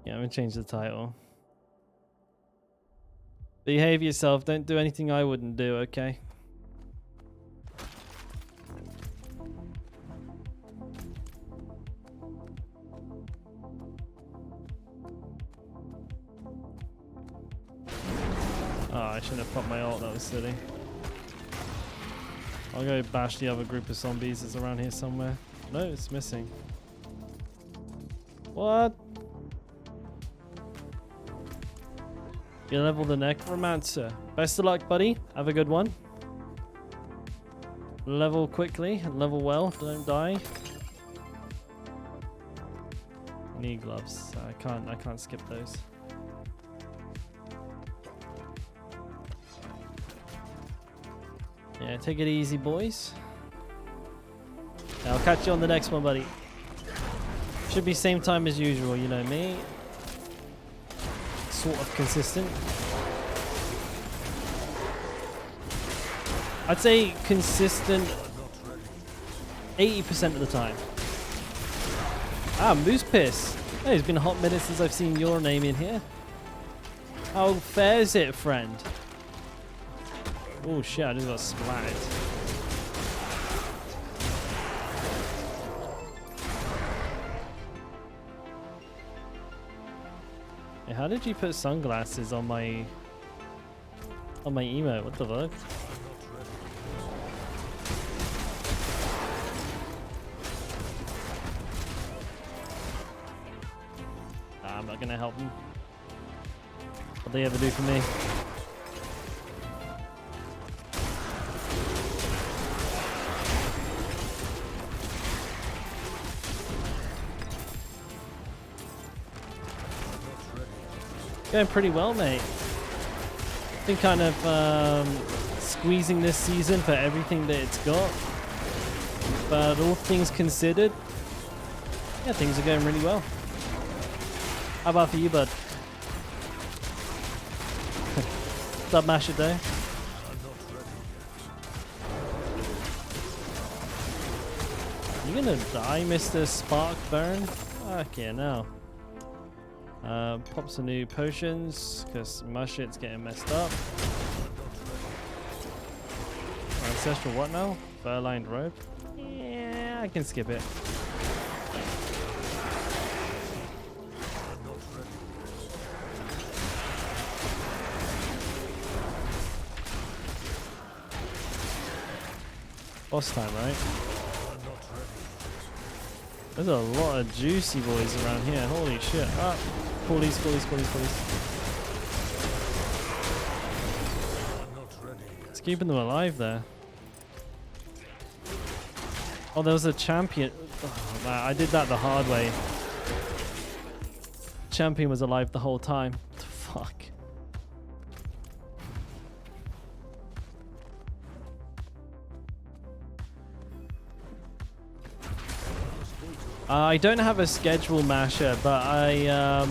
Yeah, I'm gonna change the title. Behave yourself. Don't do anything I wouldn't do, okay? Oh, I shouldn't have popped my ult. That was silly. I'll go bash the other group of zombies. It's around here somewhere. No, it's missing. What? You level the necromancer. Best of luck, buddy. Have a good one. Level quickly. Level well. Don't die. Knee gloves. I can't skip those. Yeah, take it easy, boys. I'll catch you on the next one, buddy. Should be same time as usual, you know me. Sort of consistent. I'd say consistent 80% of the time. Ah, Moose Piss. Hey, it's been a hot minute since I've seen your name in here. How fares it, friend? Oh shit, I just got splattered. Hey, how did you put sunglasses on my emote? What the fuck? Nah, I'm not gonna help them. What they ever do for me? Going pretty well, mate. Been kind of squeezing this season for everything that it's got. But all things considered, yeah, things are going really well. How about for you, bud? Dub mash it though. You gonna die, Mr. Spark Burn? Fuck yeah, no. Pop some new potions, because my shit's getting messed up. Ancestral what now? Fur-lined robe? Yeah, I can skip it. Boss time, right? There's a lot of juicy boys around here. Holy shit. Ah, police. It's keeping them alive there. Oh, there was a champion. Oh, man, I did that the hard way. Champion was alive the whole time. Fuck. I don't have a schedule masher, but I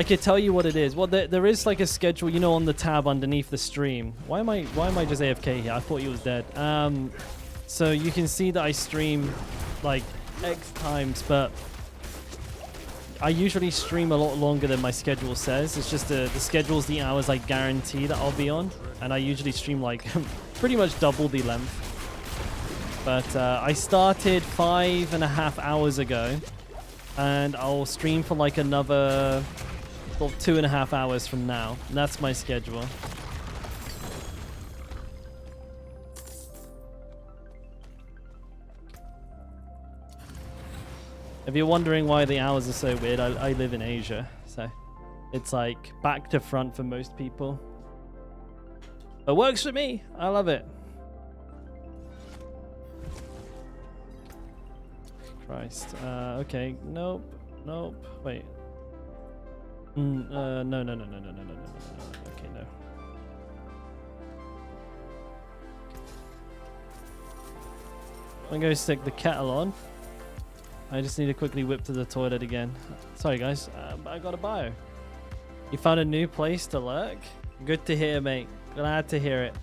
could tell you what it is. Well, there is like a schedule, you know, on the tab underneath the stream. Why am I just AFK here? I thought you was dead. So you can see that I stream like X times, but I usually stream a lot longer than my schedule says. It's just the schedule's the hours I guarantee that I'll be on, and I usually stream like pretty much double the length. But I started 5.5 hours ago, and I'll stream for like another 2.5 hours from now. And that's my schedule. If you're wondering why the hours are so weird, I live in Asia, so it's like back to front for most people. But works for me. I love it. Christ. Okay. Nope. Wait. No. Okay, no. I'm going to stick the kettle on. I just need to quickly whip to the toilet again. Sorry, guys. I got a bio. You found a new place to lurk? Good to hear, mate. Glad to hear it.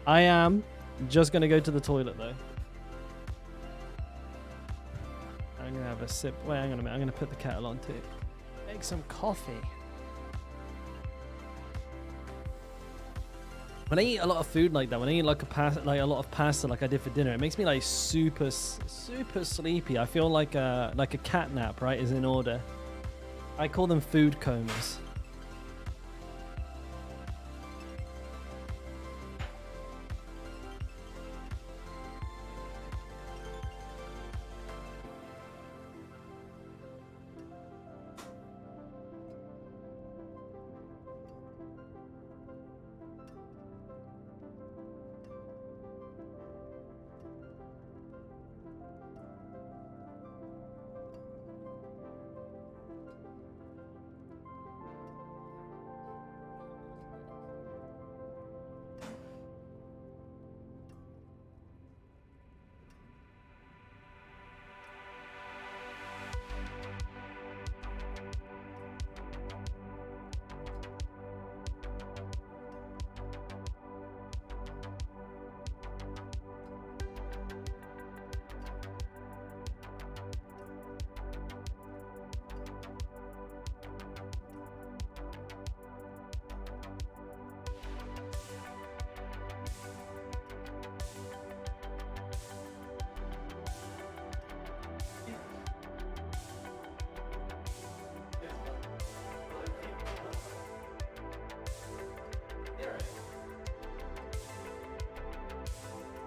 I am just going to go to the toilet, though. I'm I'm gonna have a sip. Wait, hang on a minute. I'm gonna put the kettle on too. Make some coffee. When I eat a lot of food like that, when I eat like a lot of pasta like I did for dinner, it makes me like super sleepy. I feel like a cat nap, right, is in order. I call them food comas.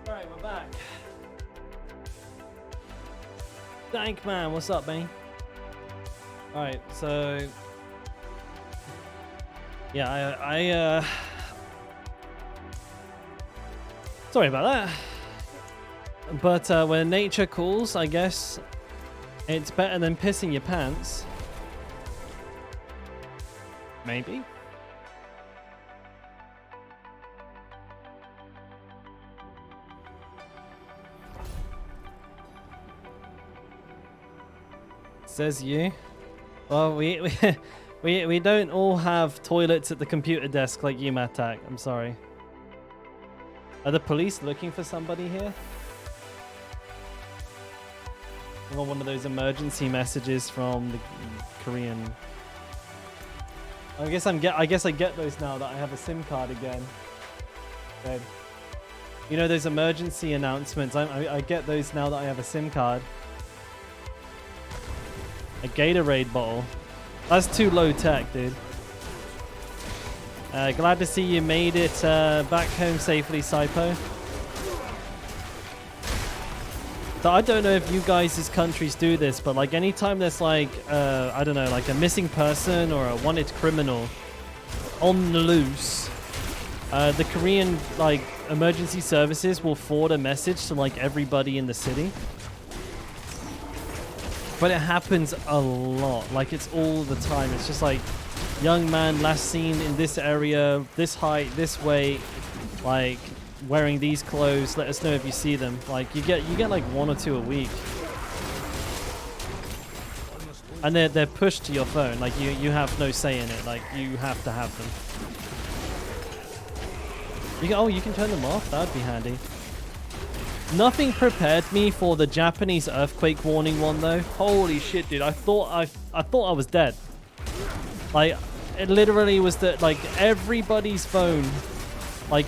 Alright, we're back. Dank man, what's up, man? Alright, so yeah, sorry about that. But when nature calls, I guess it's better than pissing your pants. Maybe. Says you. Well, we don't all have toilets at the computer desk like you, Matak. I'm sorry. Are the police looking for somebody here? I got one of those emergency messages from the Korean. I guess I get those now that I have a SIM card again. Good. You know those emergency announcements. I get those now that I have a SIM card. A Gatorade bottle. That's too low tech, dude. Glad to see you made it back home safely, Saipo. So I don't know if you guys' countries do this, but like anytime there's like, I don't know, like a missing person or a wanted criminal on the loose, the Korean like emergency services will forward a message to like everybody in the city. But it happens a lot. Like, it's all the time. It's just like, young man last seen in this area, this height, this weight, like, wearing these clothes. Let us know if you see them. Like, you get like 1 or 2 a week. And they're pushed to your phone. Like, you have no say in it. Like, you have to have them. You can turn them off. That would be handy. Nothing prepared me for the Japanese earthquake warning one though. Holy shit, dude! I thought I was dead. Like, it literally was that like everybody's phone, like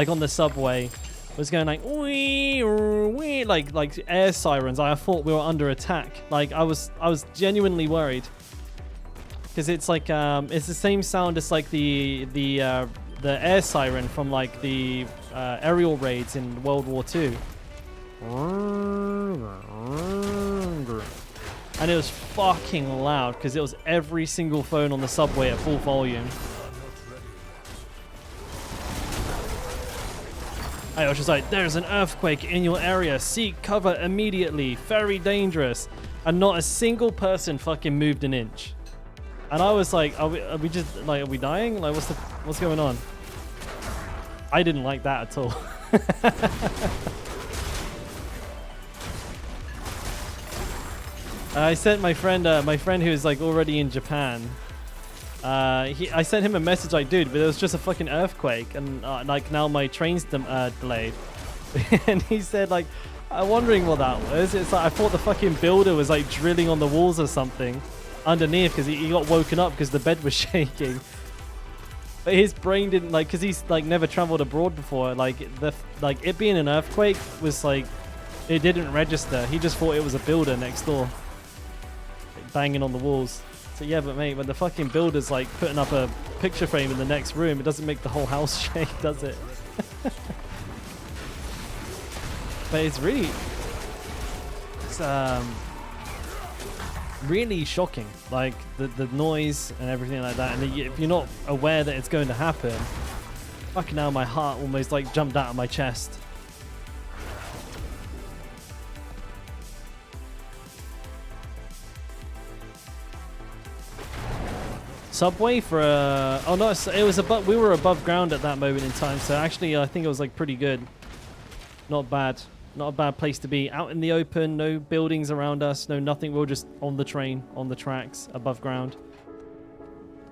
on the subway, was going like wee, wee, like air sirens. I thought we were under attack. Like I was genuinely worried because it's like it's the same sound as like the air siren from like the aerial raids in World War II. And it was fucking loud because it was every single phone on the subway at full volume. I was just like, there's an earthquake in your area. Seek cover immediately. Very dangerous. And not a single person fucking moved an inch. And I was like, are we just like, are we dying? Like, what's going on? I didn't like that at all. I sent my friend who's like already in Japan. I sent him a message like, dude, but it was just a fucking earthquake, and like now my train's delayed. And he said like, I'm wondering what that was. It's like I thought the fucking builder was like drilling on the walls or something underneath because he got woken up because the bed was shaking. But his brain didn't like, because he's like never traveled abroad before. Like it being an earthquake was like, it didn't register. He just thought it was a builder next door, like, banging on the walls. So yeah, but mate, when the fucking builder's like putting up a picture frame in the next room, it doesn't make the whole house shake, does it? But it's really, really shocking, like the noise and everything like that. And if you're not aware that it's going to happen, fucking hell, my heart almost like jumped out of my chest. Subway for oh no, it was above, we were above ground at that moment in time, so actually I think it was like pretty good. Not bad. Not a bad place to be. Out in the open, no buildings around us, no nothing. We were just on the train, on the tracks, above ground.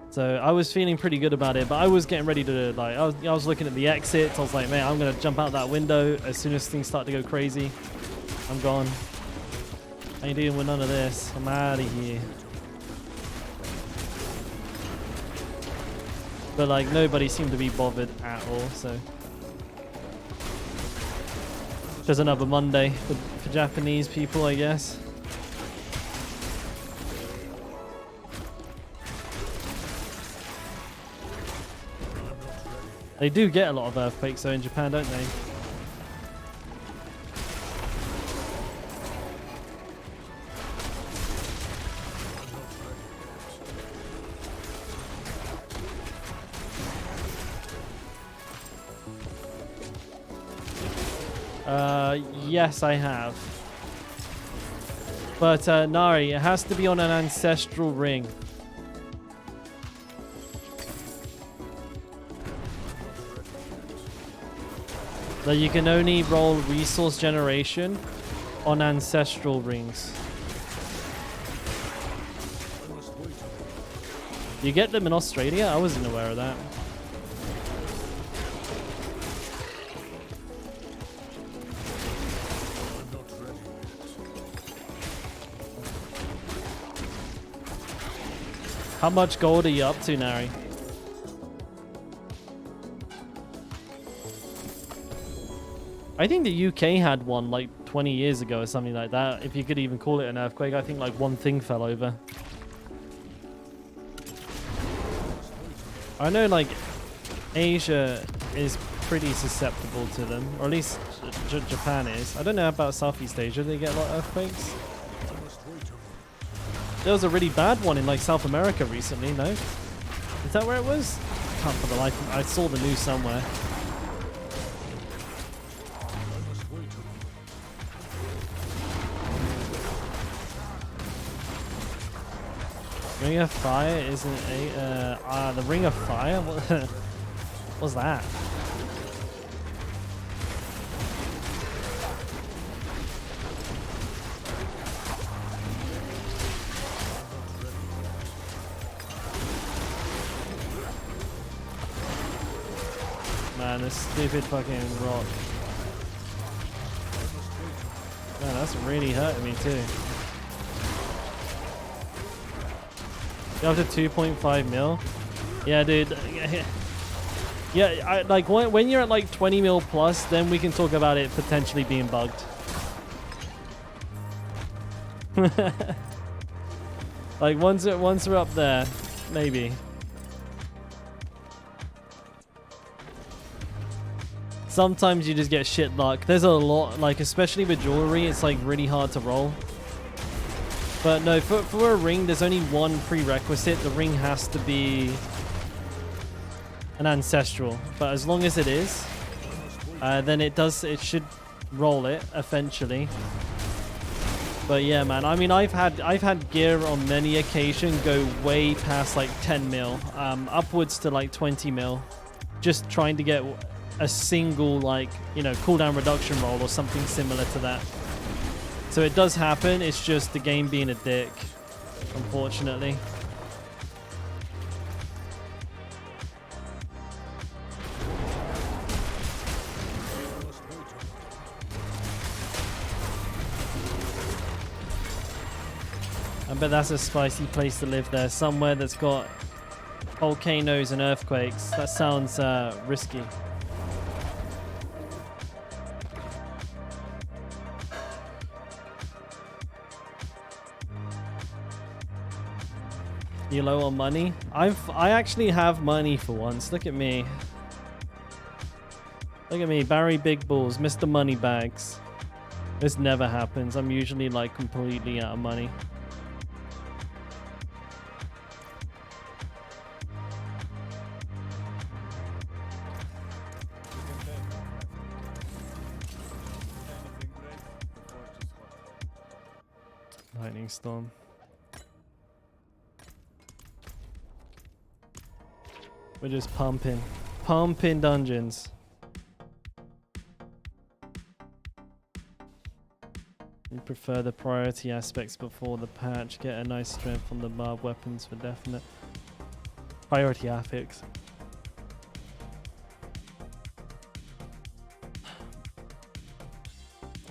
So I was feeling pretty good about it, but I was getting ready to, like, I was looking at the exits. I was like, man, I'm going to jump out that window as soon as things start to go crazy. I'm gone. I ain't dealing with none of this. I'm out of here. But, like, nobody seemed to be bothered at all, so... Just another Monday for Japanese people, I guess. They do get a lot of earthquakes though in Japan, don't they? Yes, I have. But Nari, it has to be on an ancestral ring. That you can only roll resource generation on ancestral rings. You get them in Australia? I wasn't aware of that. How much gold are you up to, Nari? I think the UK had one like 20 years ago or something like that. If you could even call it an earthquake, I think like one thing fell over. I know like Asia is pretty susceptible to them, or at least Japan is. I don't know about Southeast Asia. They get a lot of earthquakes. There was a really bad one in like South America recently, no? Is that where it was? I can't for the life of me. I saw the news somewhere. Ring of Fire isn't a... the Ring of Fire? What was that? Man, this stupid fucking rock. Man, that's really hurting me too. You're up to 2.5 mil? Yeah, dude. Yeah, like when you're at like 20 mil plus, then we can talk about it potentially being bugged. Like once we're up there, maybe. Sometimes you just get shit luck. There's a lot, like especially with jewelry, it's like really hard to roll. But no, for a ring, there's only one prerequisite. The ring has to be an ancestral. But as long as it is, then it should roll it eventually. But yeah, man, I mean, I've had gear on many occasions go way past like 10 mil, upwards to like 20 mil, just trying to get a single, like, you know, cooldown reduction roll or something similar to that. So it does happen, it's just the game being a dick, unfortunately. I bet that's a spicy place to live there. Somewhere that's got volcanoes and earthquakes. That sounds risky. You low on money? I actually have money for once. Look at me. Look at me, Barry Big Balls, Mr. Moneybags. This never happens. I'm usually like completely out of money. Lightning storm. We're just pumping dungeons. You prefer the priority aspects before the patch. Get a nice strength on the barbed weapons for definite. Priority affix.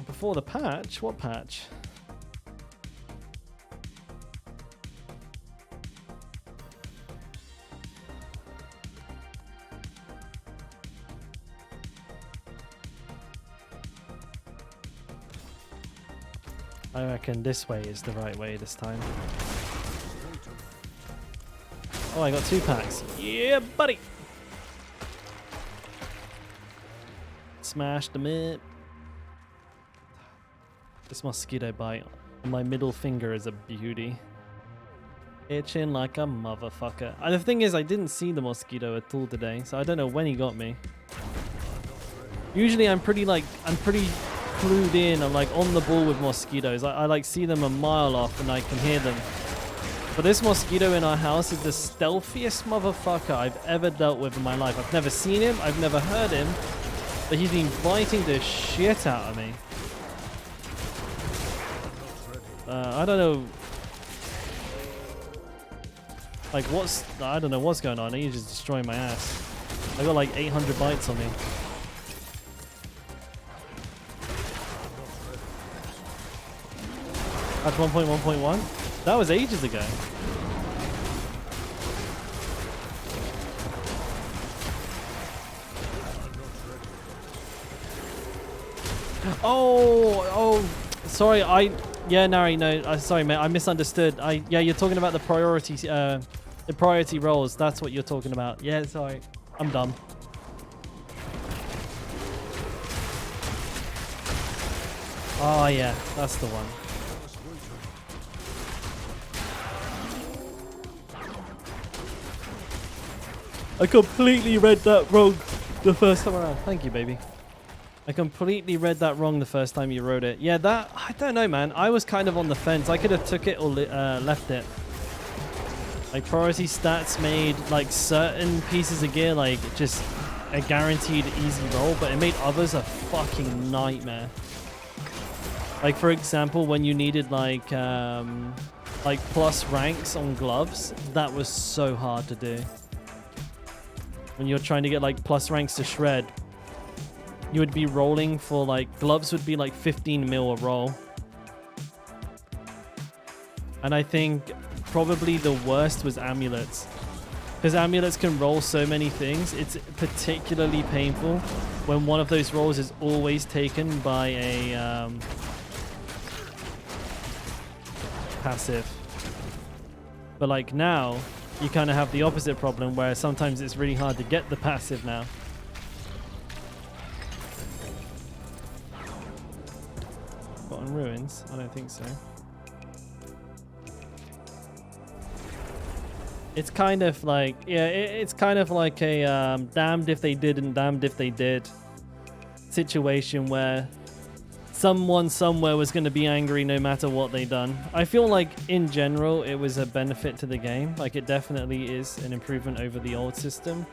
Before the patch? What patch? I reckon this way is the right way this time. Oh, I got 2 packs. Yeah, buddy! Smashed them in. This mosquito bite on my middle finger is a beauty. Itching like a motherfucker. And the thing is, I didn't see the mosquito at all today, so I don't know when he got me. Usually I'm pretty clued in. I'm like on the ball with mosquitoes. I like see them a mile off and I can hear them. But this mosquito in our house is the stealthiest motherfucker I've ever dealt with in my life. I've never seen him. I've never heard him. But he's been biting the shit out of me. I don't know. Like I don't know what's going on. He's just destroying my ass. I got like 800 bites on me. That's 1.1.1? That was ages ago. Oh, sorry, yeah, Nari, no, sorry, mate, I misunderstood. Yeah, you're talking about the priority roles. That's what you're talking about. Yeah, sorry, I'm dumb. Oh, yeah, that's the one. I completely read that wrong the first time around. Thank you, baby. I completely read that wrong the first time you wrote it. Yeah, I don't know, man. I was kind of on the fence. I could have took it or left it. Like, priority stats made, like, certain pieces of gear, like, just a guaranteed easy roll, but it made others a fucking nightmare. Like, for example, when you needed, like plus ranks on gloves, that was so hard to do. When you're trying to get, like, plus ranks to shred, you would be rolling for, like, gloves would be like 15 mil a roll. And I think probably the worst was amulets. Because amulets can roll so many things. It's particularly painful when one of those rolls is always taken by a passive. But like now, you kind of have the opposite problem where sometimes it's really hard to get the passive now. On ruins? I don't think so. It's kind of like, yeah, it's kind of like a damned if they did and damned if they did situation where someone somewhere was going to be angry no matter what they done. I feel like in general it was a benefit to the game. Like, it definitely is an improvement over the old system.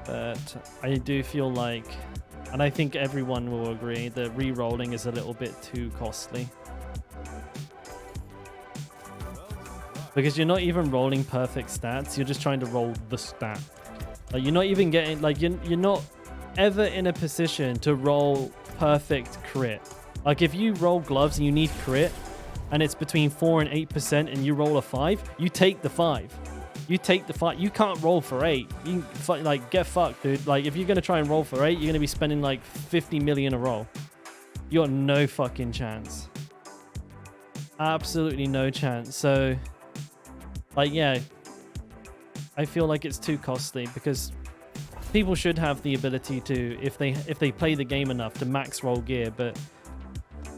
But I do feel like, and I think everyone will agree, that re-rolling is a little bit too costly. Because you're not even rolling perfect stats, you're just trying to roll the stat. Like, you're not even getting, like, you're not ever in a position to roll perfect crit. Like, if you roll gloves and you need crit, and it's between 4 and 8% and you roll a 5, you take the 5. You take the 5. You can't roll for 8. You can, like, get fucked, dude. Like, if you're going to try and roll for 8, you're going to be spending like 50 million a roll. You got no fucking chance. Absolutely no chance. So, like, yeah, I feel like it's too costly because people should have the ability to, if they play the game enough, to max roll gear, but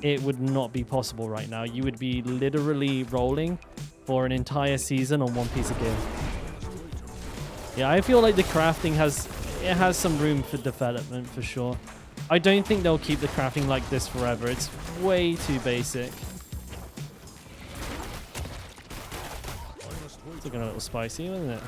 it would not be possible right now. You would be literally rolling for an entire season on one piece of gear. Yeah, I feel like the crafting has some room for development for sure. I don't think they'll keep the crafting like this forever. It's way too basic. It's looking a little spicy, isn't it?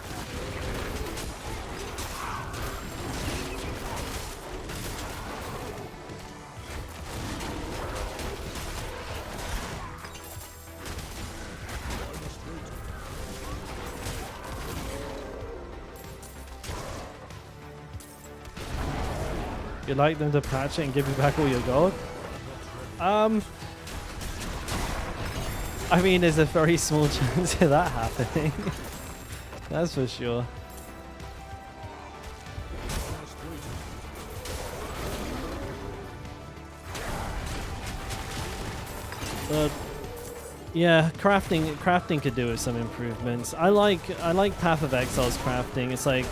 You'd like them to patch it and give you back all your gold? I mean, there's a very small chance of that happening. That's for sure. But yeah, crafting could do with some improvements. I like Path of Exile's crafting. It's like,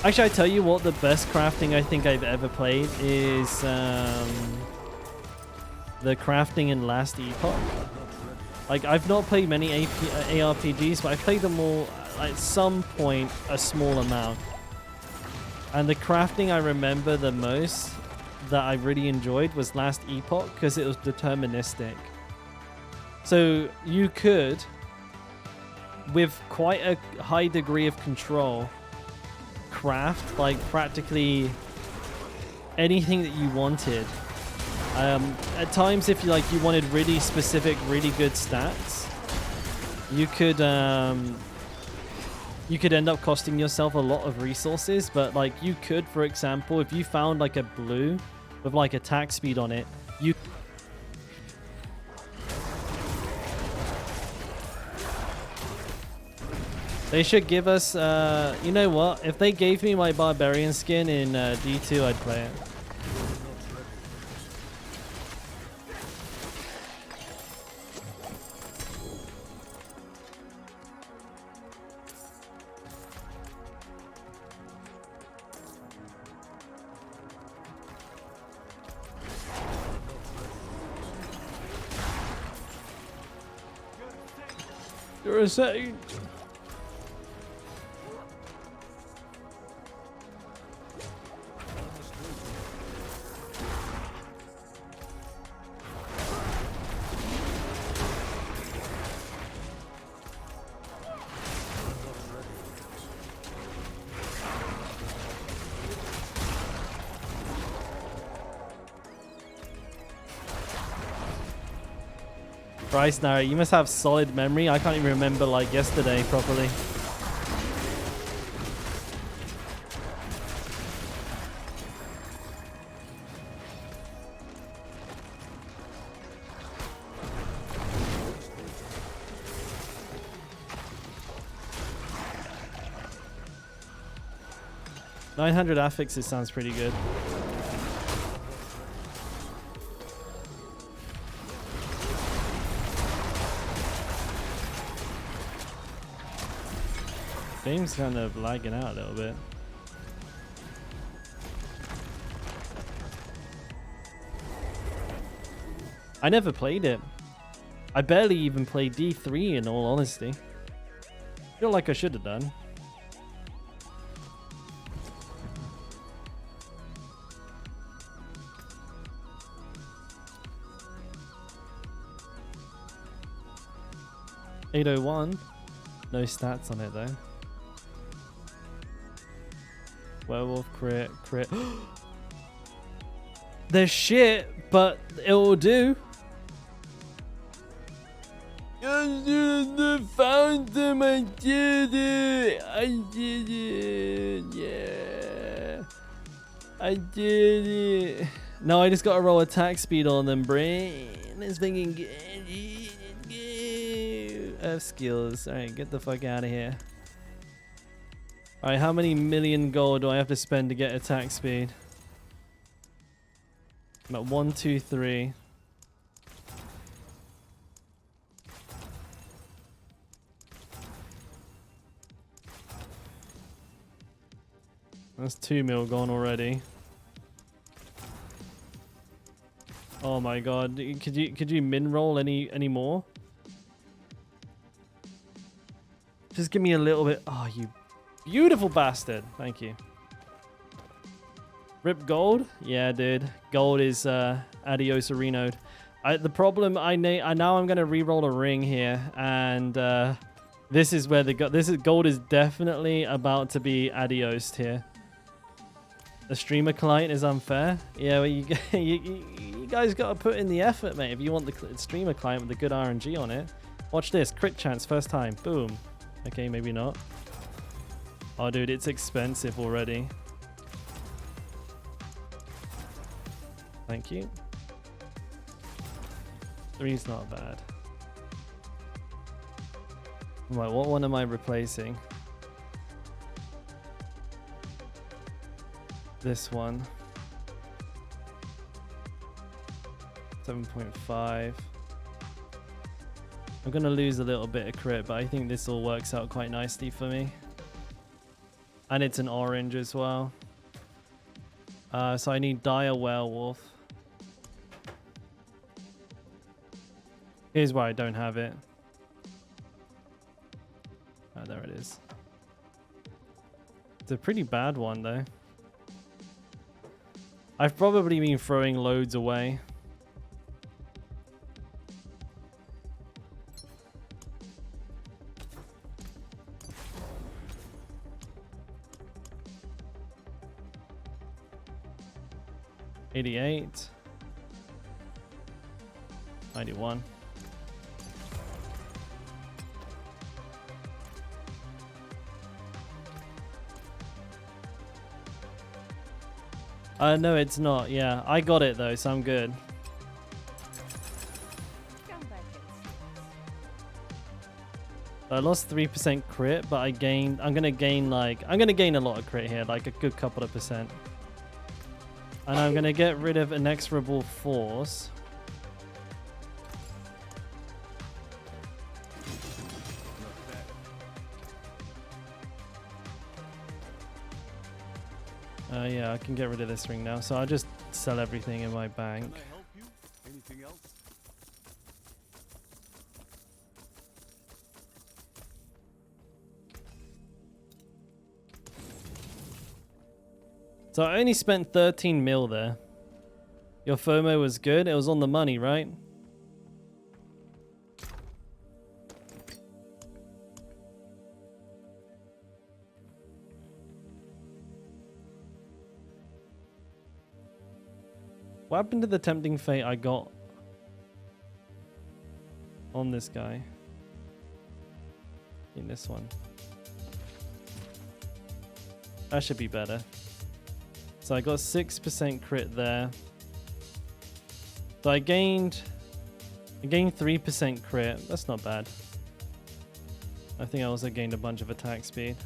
actually, I tell you what, the best crafting I think I've ever played is the crafting in Last Epoch. Like, I've not played many ARPGs, but I played them all at some point, a small amount. And the crafting I remember the most that I really enjoyed was Last Epoch because it was deterministic. So you could, with quite a high degree of control, craft like practically anything that you wanted. At times, if you wanted really specific, really good stats, you could end up costing yourself a lot of resources. But like, you could, for example, if you found like a blue with like attack speed on it, you they should give us, you know what? If they gave me my barbarian skin in D2, I'd play it. You're a saint. Christ, Nara, you must have solid memory. I can't even remember like yesterday properly. $900 affixes sounds pretty good. Game's kind of lagging out a little bit. I never played it. I barely even played D3 in all honesty. Feel like I should have done. $801. No stats on it though. Werewolf crit. They're shit, but it will do. I found them. I did it. I did it. Yeah. I did it. No, I just got to roll attack speed on them, brain. It's thinking F skills. Alright, get the fuck out of here. Alright, how many million gold do I have to spend to get attack speed? I'm at 1, 2, 3. That's 2 mil gone already. Oh my god, could you min roll any more? Just give me a little bit. Oh, you beautiful bastard. Thank you. Rip gold? Yeah, dude. Gold is adios arenoed. The problem now I'm gonna re-roll a ring here, and this is where gold is definitely about to be adiosed here. The streamer client is unfair. Yeah, well, you guys got to put in the effort, mate. If you want the streamer client with the good RNG on it. Watch this. Crit chance first time. Boom. Okay, maybe not. Oh, dude, it's expensive already. Thank you. 3's not bad. Right, what one am I replacing? This one. 7.5. I'm going to lose a little bit of crit, but I think this all works out quite nicely for me. And it's an orange as well. So I need Dire Werewolf. Here's why I don't have it. Oh, there it is. It's a pretty bad one, though. I've probably been throwing loads away. $88. $91. No, it's not. Yeah, I got it though, so I'm good. I lost 3% crit, but I'm gonna gain a lot of crit here, like a good couple of percent. And I'm gonna get rid of Inexorable Force. Yeah, I can get rid of this ring now. So I'll just sell everything in my bank. Can I help you? Anything else? So I only spent 13 mil there. Your FOMO was good. It was on the money, right? What happened to the tempting fate I got on this guy? In this one. That should be better. So I got 6% crit there. So I gained 3% crit. That's not bad. I think I also gained a bunch of attack speed.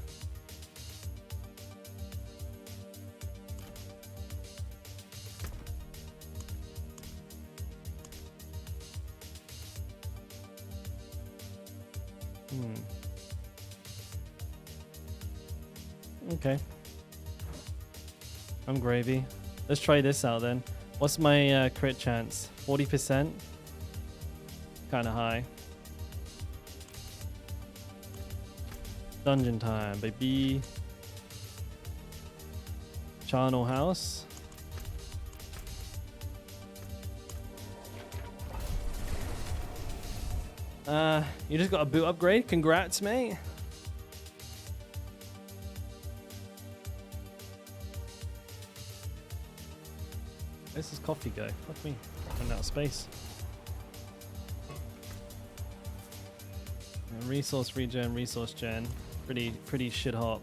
Okay. I'm gravy. Let's try this out then. What's my crit chance? 40%? Kind of high. Dungeon time, baby. Charnel House. You just got a boot upgrade. Congrats, mate. Where's this coffee go? Fuck me. Run out of space. And resource regen, resource gen. Pretty shit hot.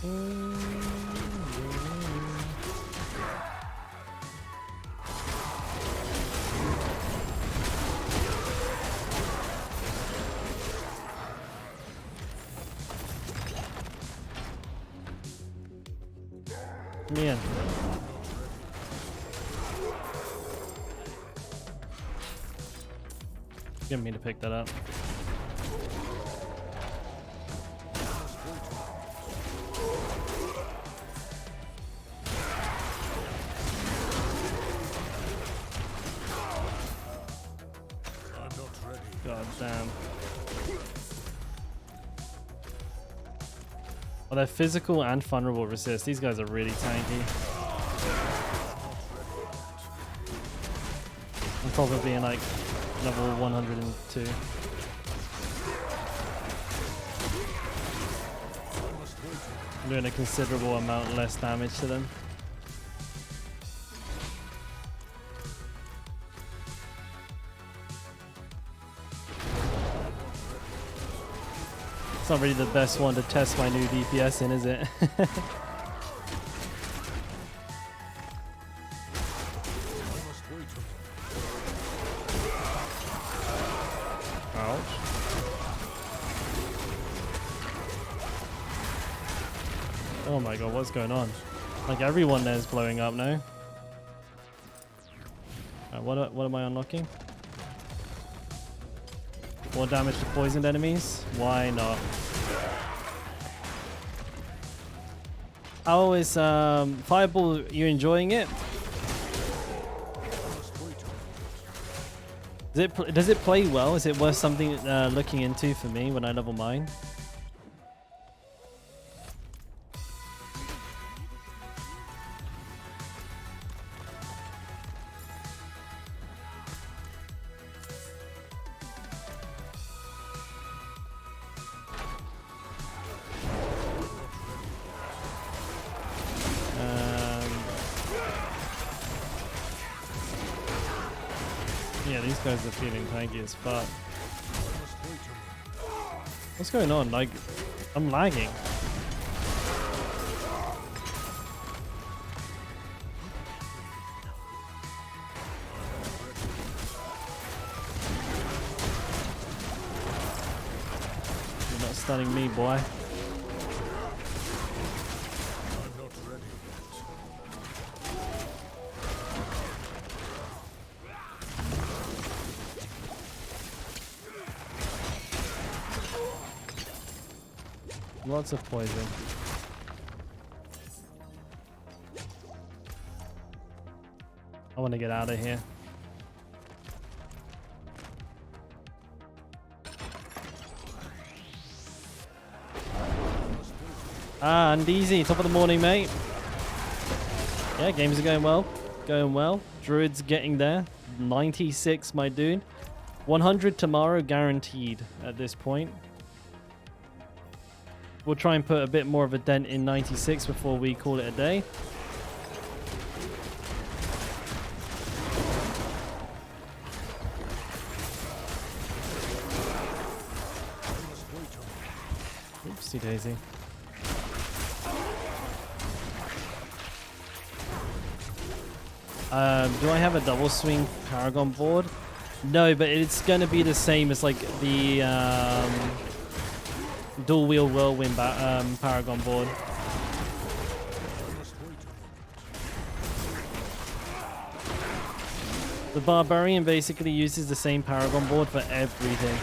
Man. Didn't mean to pick that up. God damn. Well, they're physical and vulnerable resist. These guys are really tanky. On top of being like level 102. I'm doing a considerable amount less damage to them. It's not really the best one to test my new DPS in, is it? Ouch. Oh my god, what's going on? Like everyone there's blowing up now. What am I unlocking? More damage to poisoned enemies? Why not? How is Fireball, you enjoying it? Does it play well? Is it worth something looking into for me when I level mine? Yeah, these guys are feeling tanky as fuck. What's going on? Like, I'm lagging. You're not stunning me, boy. Lots of poison. I want to get out of here. Ah, and easy. Top of the morning, mate. Yeah, games are going well. Going well. Druid's getting there. 96, my dude. 100 tomorrow guaranteed at this point. We'll try and put a bit more of a dent in 96 before we call it a day. Oopsie daisy. Do I have a double swing Paragon board? No, but it's going to be the same as like the dual wheel whirlwind Paragon board. The Barbarian basically uses the same Paragon board for everything.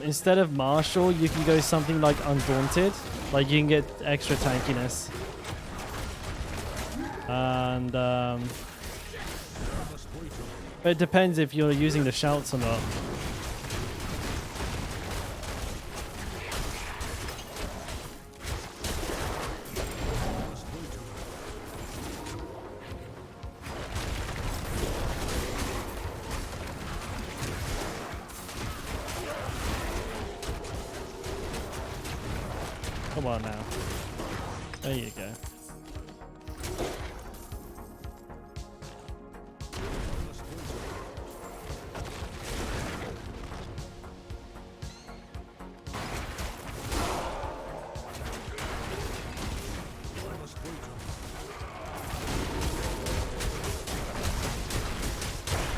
Instead of Marshall, you can go something like Undaunted. Like, you can get extra tankiness. And, But it depends if you're using the shouts or not. Come on now. There you go.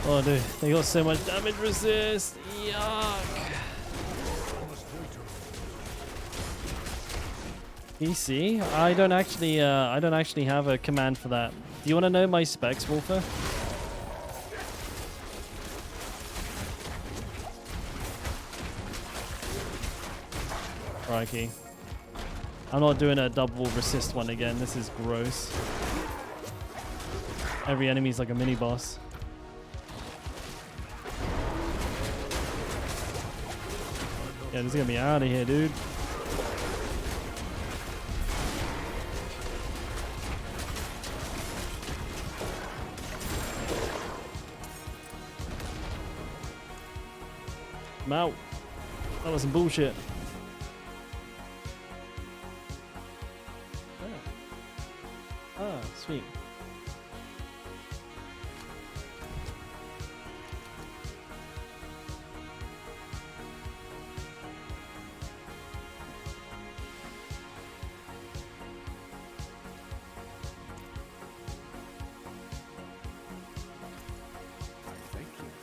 Oh dude, they got so much damage resist. Yuck. PC? I don't actually have a command for that. Do you want to know my specs, Wolfer? Crikey. I'm not doing a double resist one again. This is gross. Every enemy's like a mini boss. Yeah, this is gonna be out of here, dude. I'm out. That was some bullshit. Ah, sweet.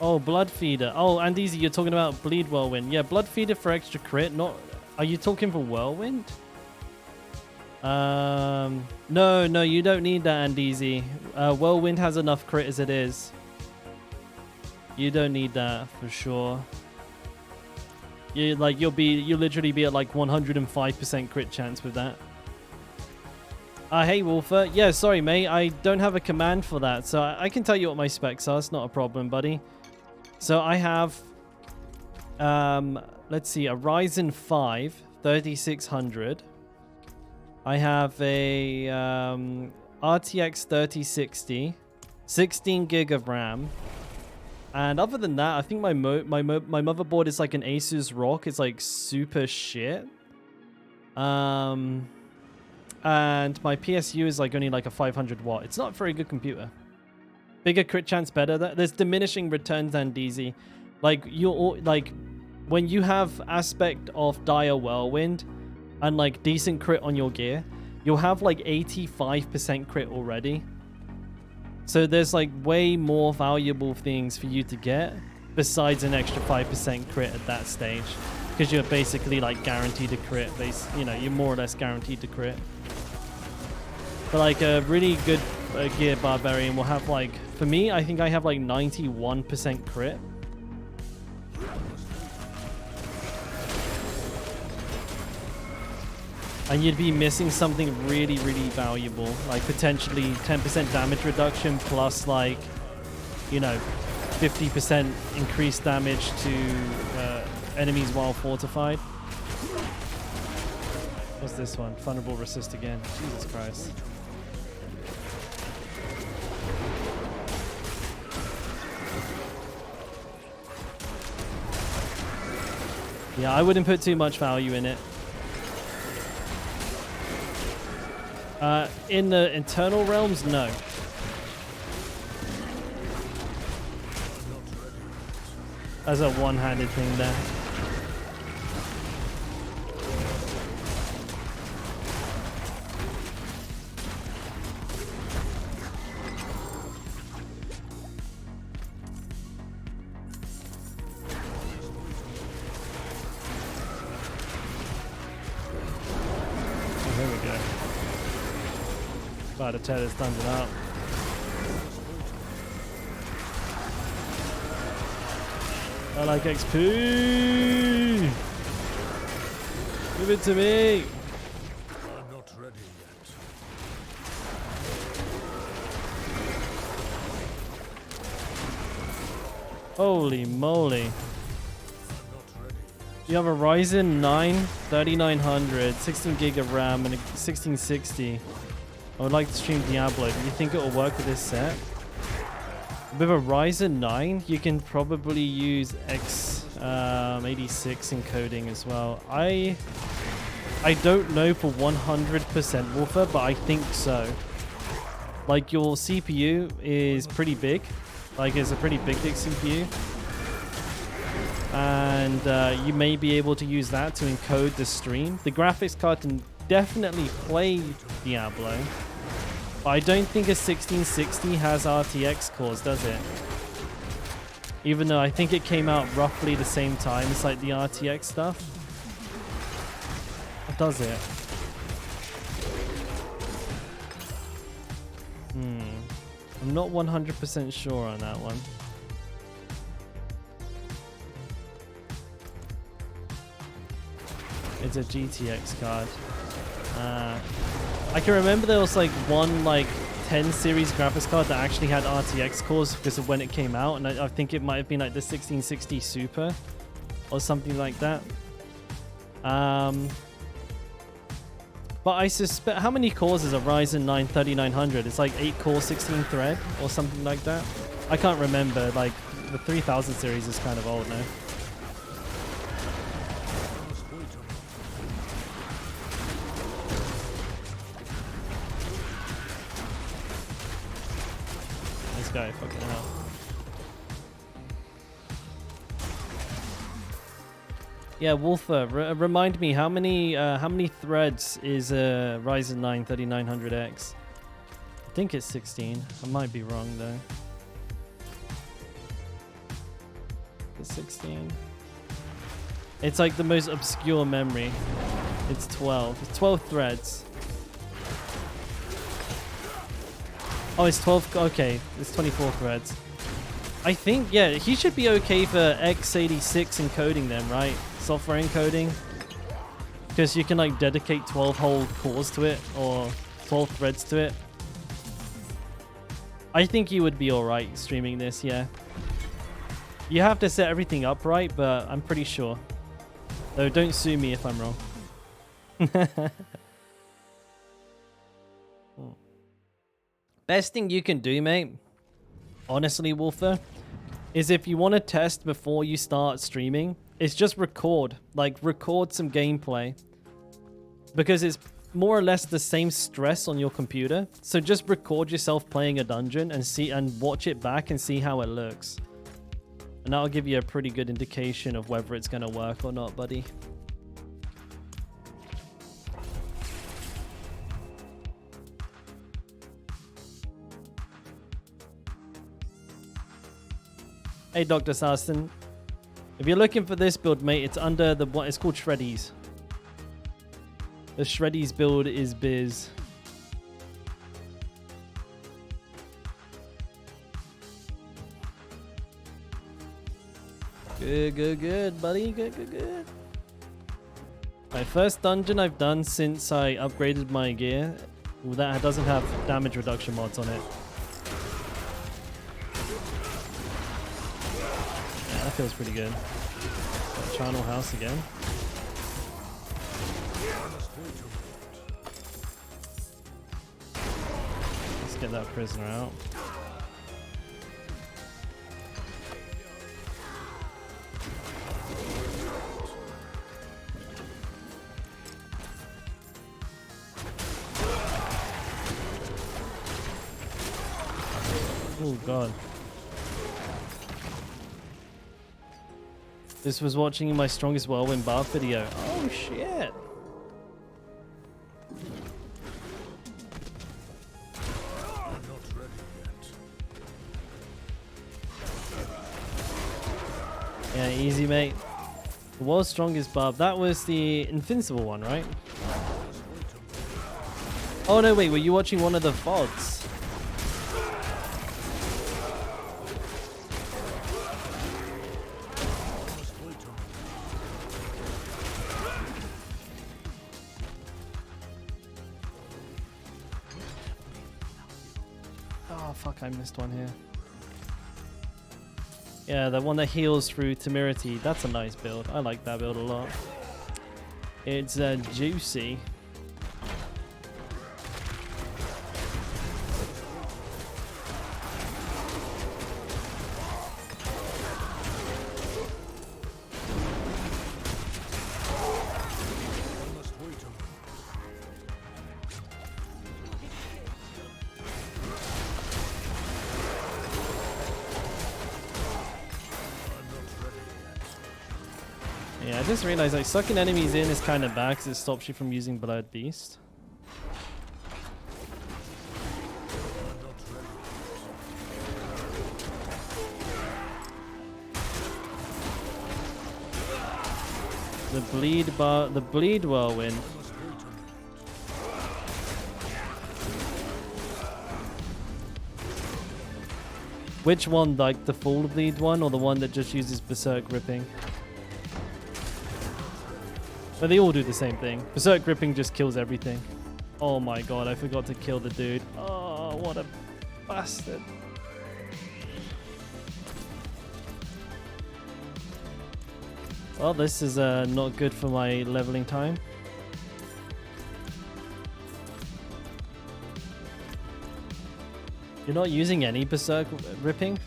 Oh, Blood Feeder. Oh, and Easy, you're talking about Bleed Whirlwind. Yeah, Blood Feeder for extra crit. Not. Are you talking for Whirlwind? No, you don't need that, Andeezy. Whirlwind has enough crit as it is. You don't need that for sure. You'll literally be at like 105% crit chance with that. Hey Wolfer. Yeah, sorry mate, I don't have a command for that, so I can tell you what my specs are. It's not a problem, buddy. So I have, let's see, a Ryzen 5 3600. I have a RTX 3060, 16 gig of RAM, and other than that, I think my motherboard is like an Asus ROG. It's like super shit. And my PSU is like only like a 500 watt. It's not a very good computer. Bigger crit chance, better. There's diminishing returns and DZ. Like when you have aspect of Dire Whirlwind and like decent crit on your gear, you'll have like 85% crit already. So there's like way more valuable things for you to get besides an extra 5% crit at that stage, because you're basically like guaranteed to crit. You're more or less guaranteed to crit. But like a really good gear barbarian will have like, for me, I think I have like 91% crit. And you'd be missing something really, really valuable, like potentially 10% damage reduction plus like, 50% increased damage to enemies while fortified. What's this one? Vulnerable resist again. Jesus Christ. Yeah, I wouldn't put too much value in it. In the internal realms, no. As a one-handed thing there. To tear this dungeon up. I like XP. Give it to me. I'm not ready yet. Holy moly. I'm not ready. You have a Ryzen 9 3900, 16 gig of RAM, and a 1660. I would like to stream Diablo. Do you think it will work with this set? With a Ryzen 9, you can probably use x86 encoding as well. I don't know for 100% Wolfer, but I think so. Like, your CPU is pretty big. Like, it's a pretty big CPU. And you may be able to use that to encode the stream. The graphics card can definitely play Diablo. But I don't think a 1660 has RTX cores, does it? Even though I think it came out roughly the same time as like the RTX stuff. Or does it? I'm not 100% sure on that one. It's a GTX card. I can remember there was like one like 10 series graphics card that actually had RTX cores because of when it came out, and I think it might have been like the 1660 Super or something like that. But I suspect, how many cores is a Ryzen 9 3900? It's like 8 core 16 thread or something like that. I can't remember. Like the 3000 series is kind of old now. This guy, fucking hell. Yeah, Wolfer, remind me, how many threads is a Ryzen 9 3900X? I think it's 16. I might be wrong though. It's 16. It's like the most obscure memory. It's 12. It's 12 threads. Oh, it's 12. Okay, it's 24 threads. I think, yeah, he should be okay for x86 encoding then, right? Software encoding. Because you can like dedicate 12 whole cores to it or 12 threads to it. I think he would be alright streaming this, yeah. You have to set everything up right, but I'm pretty sure. Though don't sue me if I'm wrong. Best thing you can do, mate, honestly, Wolfer, is if you want to test before you start streaming, is just record. Like, record some gameplay. Because it's more or less the same stress on your computer. So just record yourself playing a dungeon and watch it back and see how it looks. And that'll give you a pretty good indication of whether it's going to work or not, buddy. Hey, Dr. Sarston. If you're looking for this build, mate, it's under the what it's called Shreddies. The Shreddies build is biz. Good, good, good, buddy. Good, good, good. My first dungeon I've done since I upgraded my gear. Well, that doesn't have damage reduction mods on it. Yeah, that feels pretty good. Charnel house again. Let's get that prisoner out. Oh god. This was watching my strongest whirlwind bar video. Oh shit. I'm not ready yet. Yeah, easy, mate. The world's strongest barb. That was the invincible one, right? Oh no, wait. Were you watching one of the VoDs? Oh fuck! I missed one here. Yeah, the one that heals through temerity. That's a nice build. I like that build a lot. It's juicy. Yeah, I just realized like sucking enemies in is kind of bad because it stops you from using Blood Beast. The bleed whirlwind. Which one, like the full bleed one or the one that just uses Berserk Gripping? But they all do the same thing. Berserk Gripping just kills everything. Oh my god, I forgot to kill the dude. Oh, what a bastard. Well, this is not good for my leveling time. You're not using any Berserk Ripping?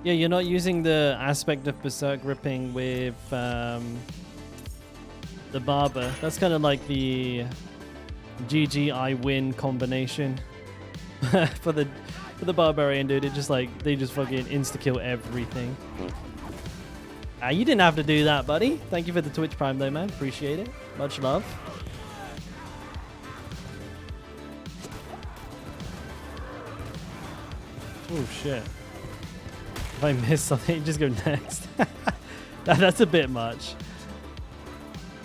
Yeah, you're not using the aspect of Berserk Ripping with the Barber. That's kind of like the GG I win combination for the Barbarian dude. It just like they just fucking insta kill everything. You didn't have to do that, buddy. Thank you for the Twitch Prime though, man. Appreciate it. Much love. Oh shit. If I miss something, just go next. That's a bit much.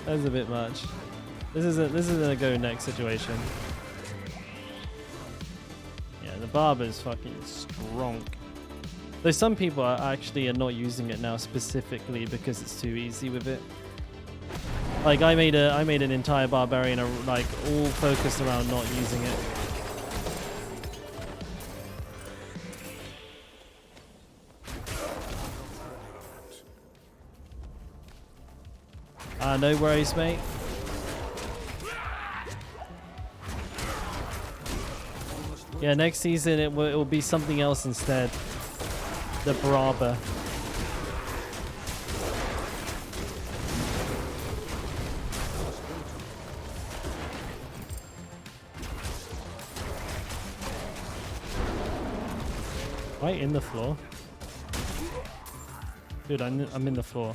That's a bit much. This isn't a go next situation. Yeah, the Barber's fucking strong. Though some people are actually not using it now specifically because it's too easy with it. Like I made an entire Barbarian like all focused around not using it. No worries, mate. Yeah, next season it will be something else instead. The Barber. Right in the floor. Dude, I'm in the floor.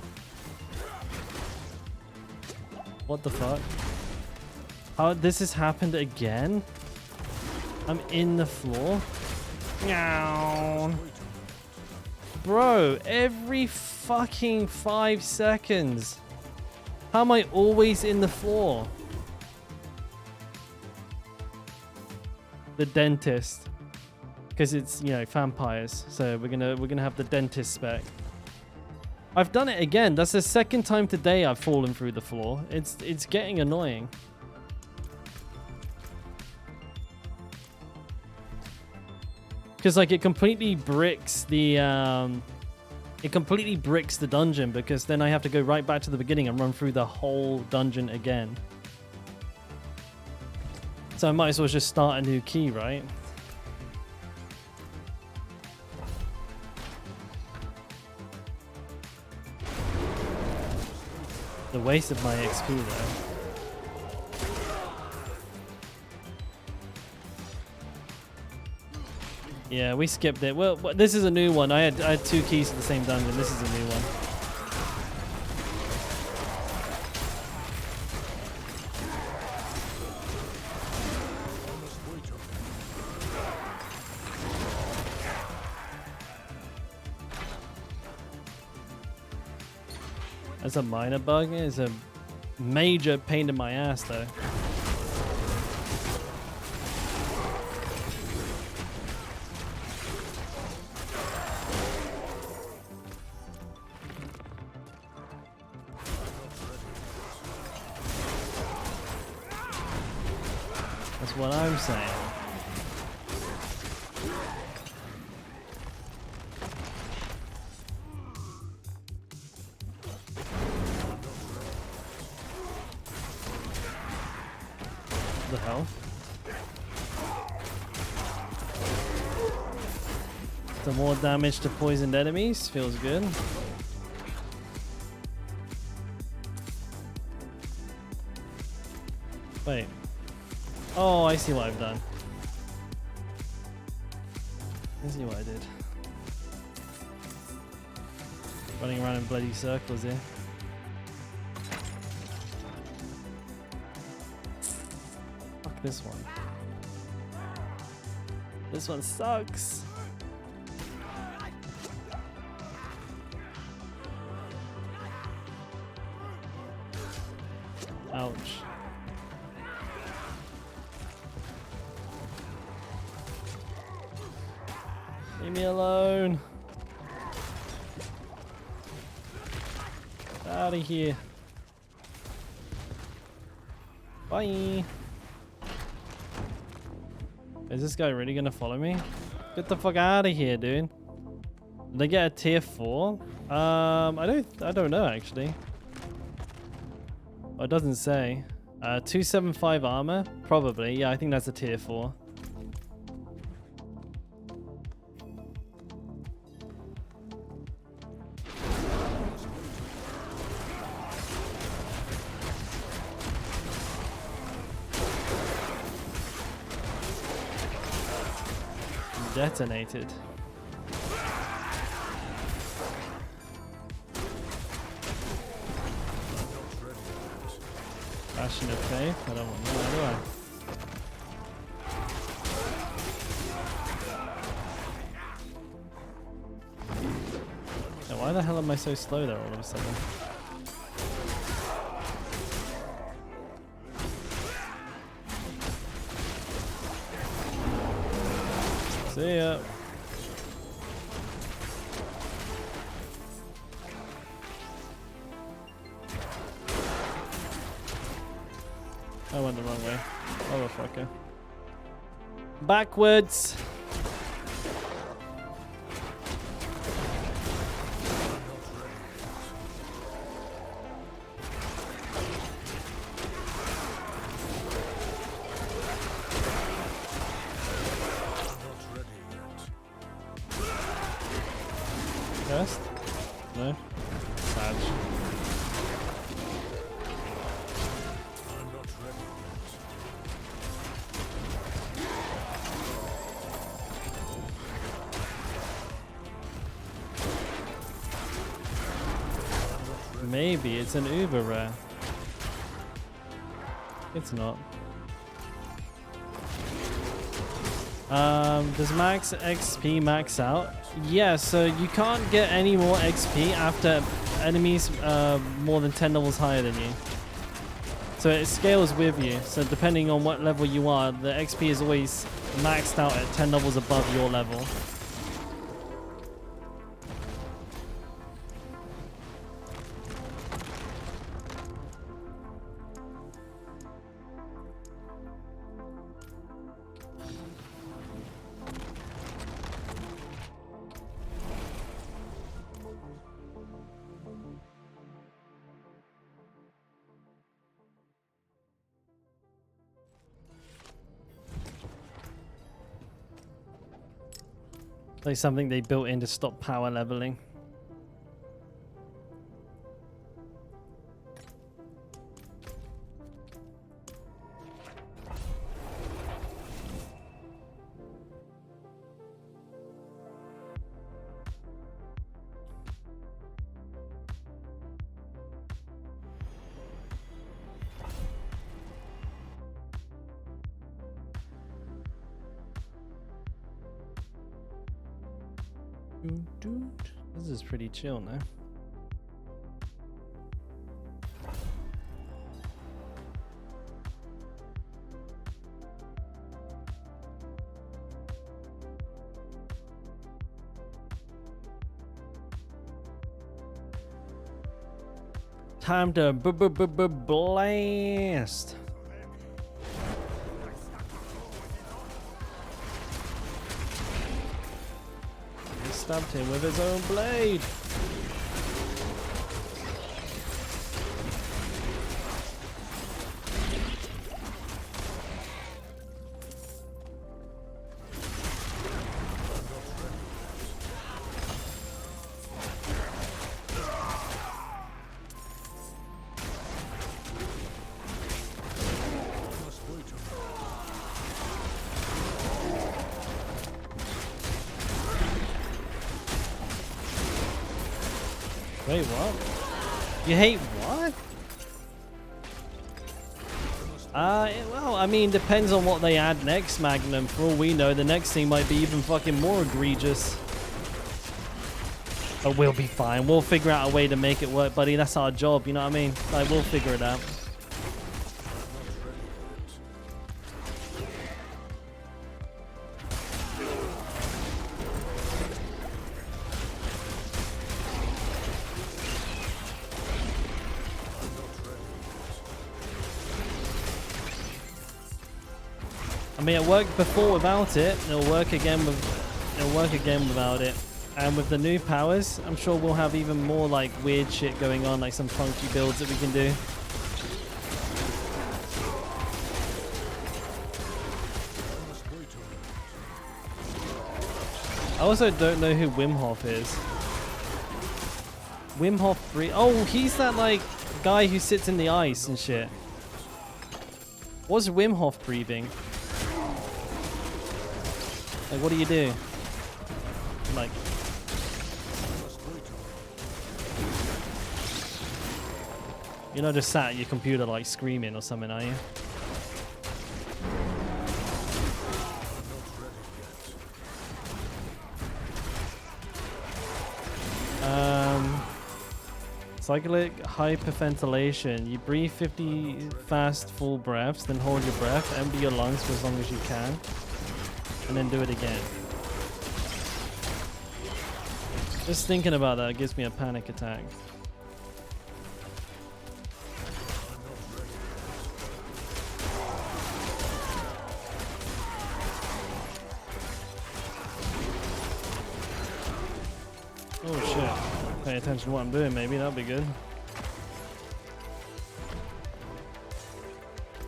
What the fuck? How this has happened again? I'm in the floor. Meow. Bro, every fucking 5 seconds. How am I always in the floor? The dentist. Because it's, you know, vampires. So we're gonna have the dentist spec. I've done it again. That's the second time today I've fallen through the floor. It's getting annoying. Because like it completely bricks the dungeon because then I have to go right back to the beginning and run through the whole dungeon again. So I might as well just start a new key, right? The waste of my XP though. Yeah, we skipped it. Well, this is a new one. I had 2 keys to the same dungeon. This is a new one. That's a minor bug. It's a major pain in my ass though. That's what I'm saying. The hell? Some more damage to poisoned enemies. Feels good. Wait. Oh, I see what I've done. I see what I did. Running around in bloody circles here. Fuck this one. This one sucks. Ouch. Leave me alone. Out of here. Bye. Is this guy really gonna follow me? Get the fuck out of here, dude. Did I get a tier 4? I don't know actually. Oh, it doesn't say. 275 armor? Probably. Yeah, I think that's a tier 4. Detonated. Passion of faith? I don't want that, do I? Now, why the hell am I so slow there all of a sudden? See ya. I went the wrong way. Motherfucker. Backwards. First? No? Sad. Maybe it's an uber rare. It's not. Does max XP max out? Yeah, so you can't get any more XP after enemies more than 10 levels higher than you. So it scales with you. So depending on what level you are, the XP is always maxed out at 10 levels above your level. Like something they built in to stop power leveling. This is pretty chill now. Time to blast. stabbed him with his own blade. Wait, what? You hate what? Well, I mean, depends on what they add next, Magnum. For all we know, the next thing might be even fucking more egregious. But we'll be fine. We'll figure out a way to make it work, buddy. That's our job, you know what I mean? Like, we'll figure it out. I mean, it worked before without it. It'll work again without it. And with the new powers, I'm sure we'll have even more like weird shit going on, like some funky builds that we can do. I also don't know who Wim Hof is. Wim Hof breathe. Oh, he's that like guy who sits in the ice and shit. What's Wim Hof breathing? Like, what do you do? Like, you're not just sat at your computer like screaming or something, are you? Cyclic hyperventilation. You breathe 50 fast full breaths, then hold your breath, empty your lungs for as long as you can, and then do it again. Just thinking about that gives me a panic attack. Oh shit. Pay attention to what I'm doing, maybe. That'd be good.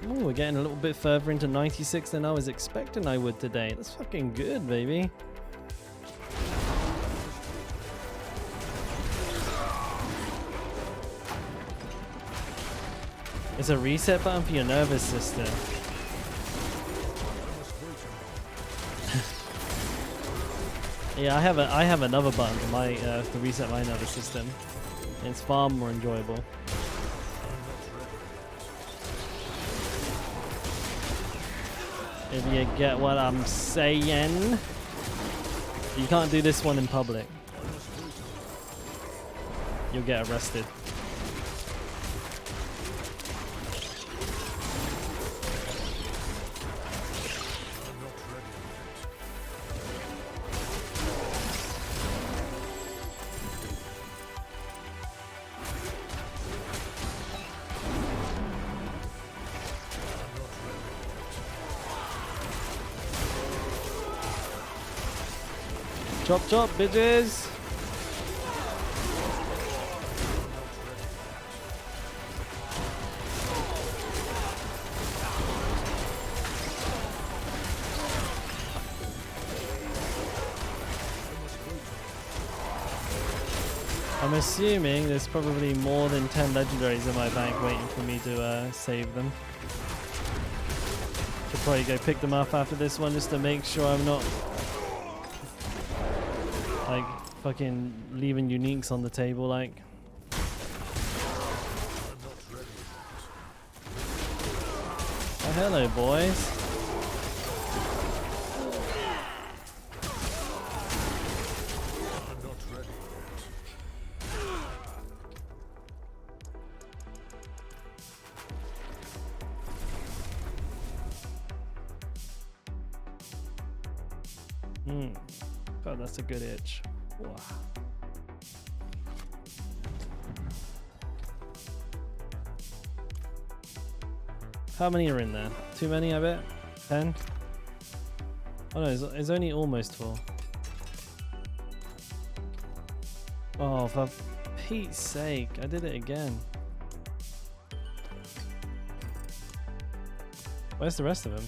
Oh, we're getting a little bit further into 96 than I was expecting I would today. That's fucking good, baby. It's a reset button for your nervous system. Yeah, I have another button for my to reset my nervous system. It's far more enjoyable. If you get what I'm saying. You can't do this one in public. You'll get arrested. Chop chop, bitches! I'm assuming there's probably more than 10 legendaries in my bank waiting for me to save them. Should probably go pick them up after this one just to make sure I'm not like fucking leaving uniques on the table like. Oh, hello boys. God, that's a good itch. Wow. How many are in there? Too many, I bet? 10? Oh no, it's only almost full. Oh, for Pete's sake, I did it again. Where's the rest of them?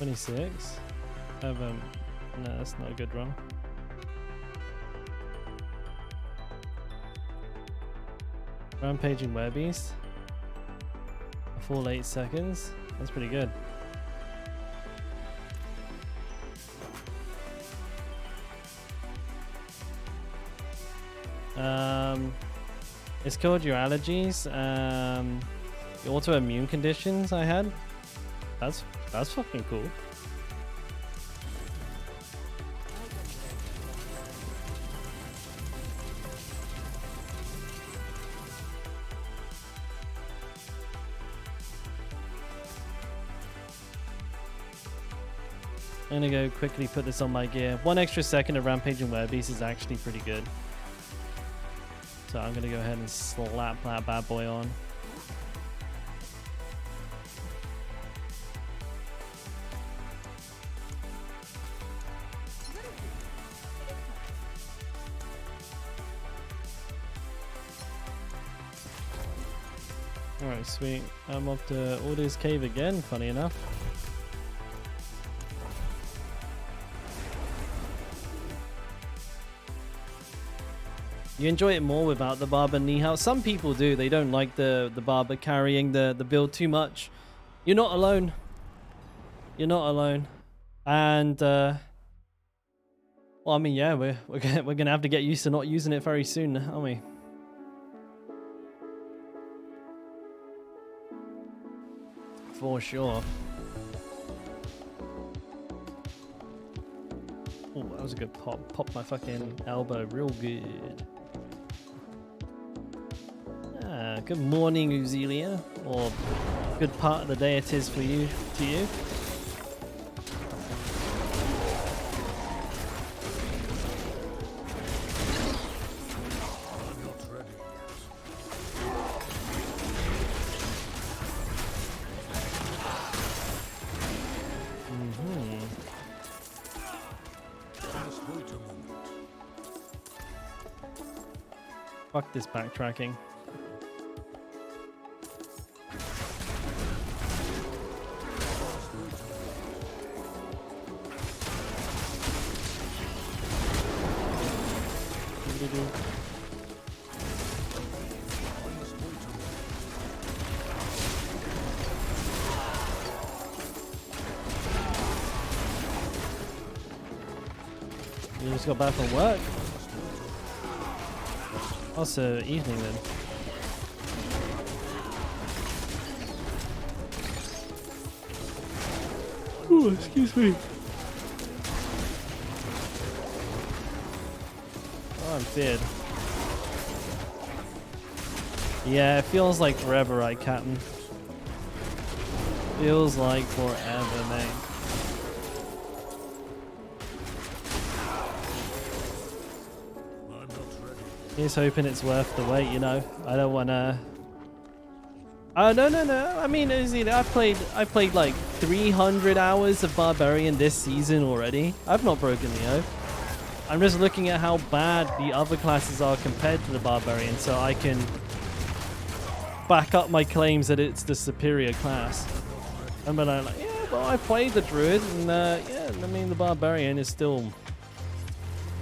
$26. No, that's not a good run. Rampaging Werebeast. A full 8 seconds. That's pretty good. It's called your allergies. The autoimmune conditions I had. That's fucking cool. I'm gonna go quickly put this on my gear. 1 extra second of Rampaging Werebeast is actually pretty good. So I'm gonna go ahead and slap that bad boy on. Alright, sweet. I'm off to Order's Cave again, funny enough. You enjoy it more without the Barber Nihao. Some people do. They don't like the Barber carrying the build too much. You're not alone. You're not alone. And well, I mean, yeah, we're gonna have to get used to not using it very soon, aren't we? For sure. Oh, that was a good pop. Popped my fucking elbow real good. Ah, good morning, Uzelia. Or good part of the day it is for you, to you. I'm not ready Mm-hmm. yet. Just wait a moment. Fuck this backtracking. You just got back from work? Also, evening then. Ooh, excuse me. Oh, I'm feared. Yeah, it feels like forever, right, Captain? Feels like forever, mate. I'm not ready. Here's hoping it's worth the wait, you know. I don't wanna. Oh no. I mean, I played like 300 hours of Barbarian this season already. I've not broken the oath. I'm just looking at how bad the other classes are compared to the Barbarian, so I can back up my claims that it's the superior class. And then I'm like, yeah, well, I played the Druid, and yeah, I mean, the Barbarian is still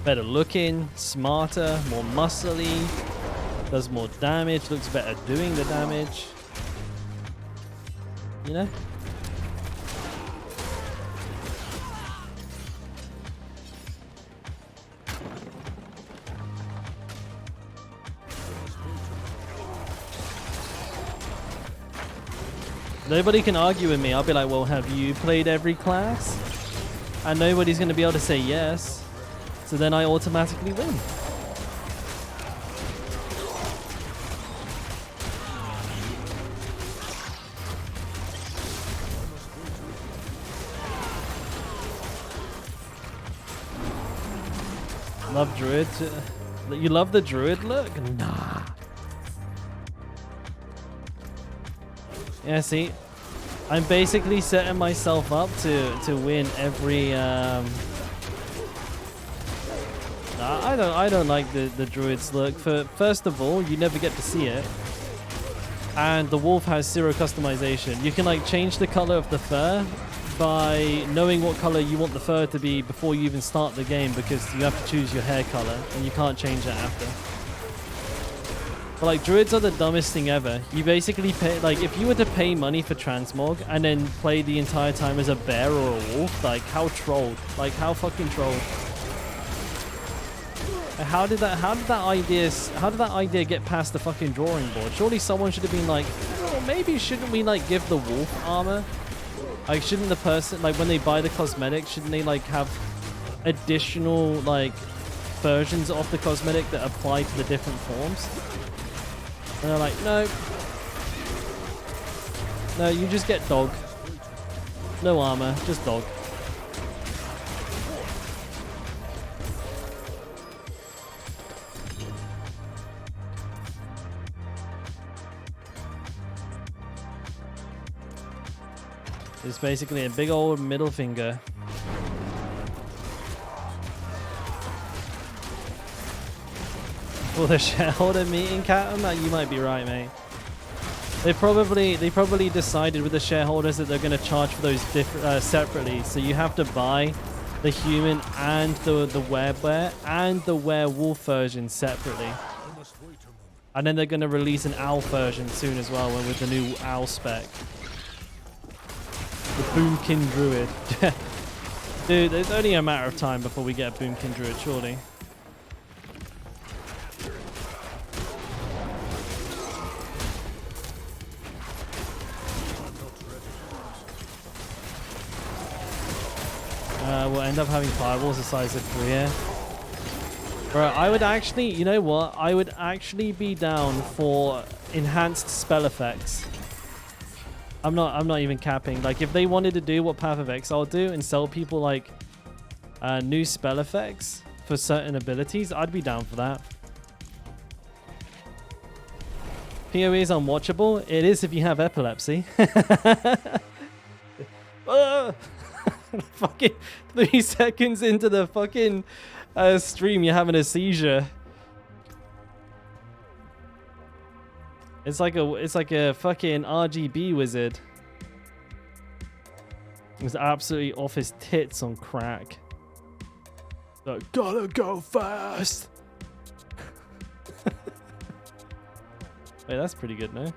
better looking, smarter, more muscly, does more damage, looks better doing the damage. You know? Nobody can argue with me. I'll be like, well, have you played every class? And nobody's going to be able to say yes. So then I automatically win. Love Druid. You love the druid look? Nah. Yeah, see, I'm basically setting myself up to win every. I don't like the druid's look. First of all, you never get to see it, and the wolf has 0 customization. You can like change the color of the fur by knowing what color you want the fur to be before you even start the game, because you have to choose your hair color and you can't change it after. But like, druids are the dumbest thing ever. You basically pay, like, if you were to pay money for transmog and then play the entire time as a bear or a wolf, like, how trolled? Like, how fucking trolled? How did that idea get past the fucking drawing board? Surely someone should have been like, oh, maybe shouldn't we like give the wolf armor? Like, shouldn't the person, like, when they buy the cosmetic, shouldn't they like have additional like versions of the cosmetic that apply to the different forms? And they're like, no, you just get dog. No armor, just dog. It's basically a big old middle finger. For the shareholder meeting, Catam? You might be right, mate. They probably decided with the shareholders that they're going to charge for those separately. So you have to buy the human and the werebear and the werewolf version separately. And then they're going to release an owl version soon as well, with the new owl spec. The Boomkin Druid. Dude, it's only a matter of time before we get a Boomkin Druid, surely. We'll end up having fireballs the size of 3 here. Bro, I would actually, you know what? I would actually be down for enhanced spell effects. I'm not even capping. Like, if they wanted to do what Path of Exile do and sell people like new spell effects for certain abilities, I'd be down for that. PoE is unwatchable. It is if you have epilepsy. Fucking 3 seconds into the fucking stream, you're having a seizure. It's like a fucking RGB wizard. He's absolutely off his tits on crack. Like, gotta go fast. Wait, that's pretty good, no?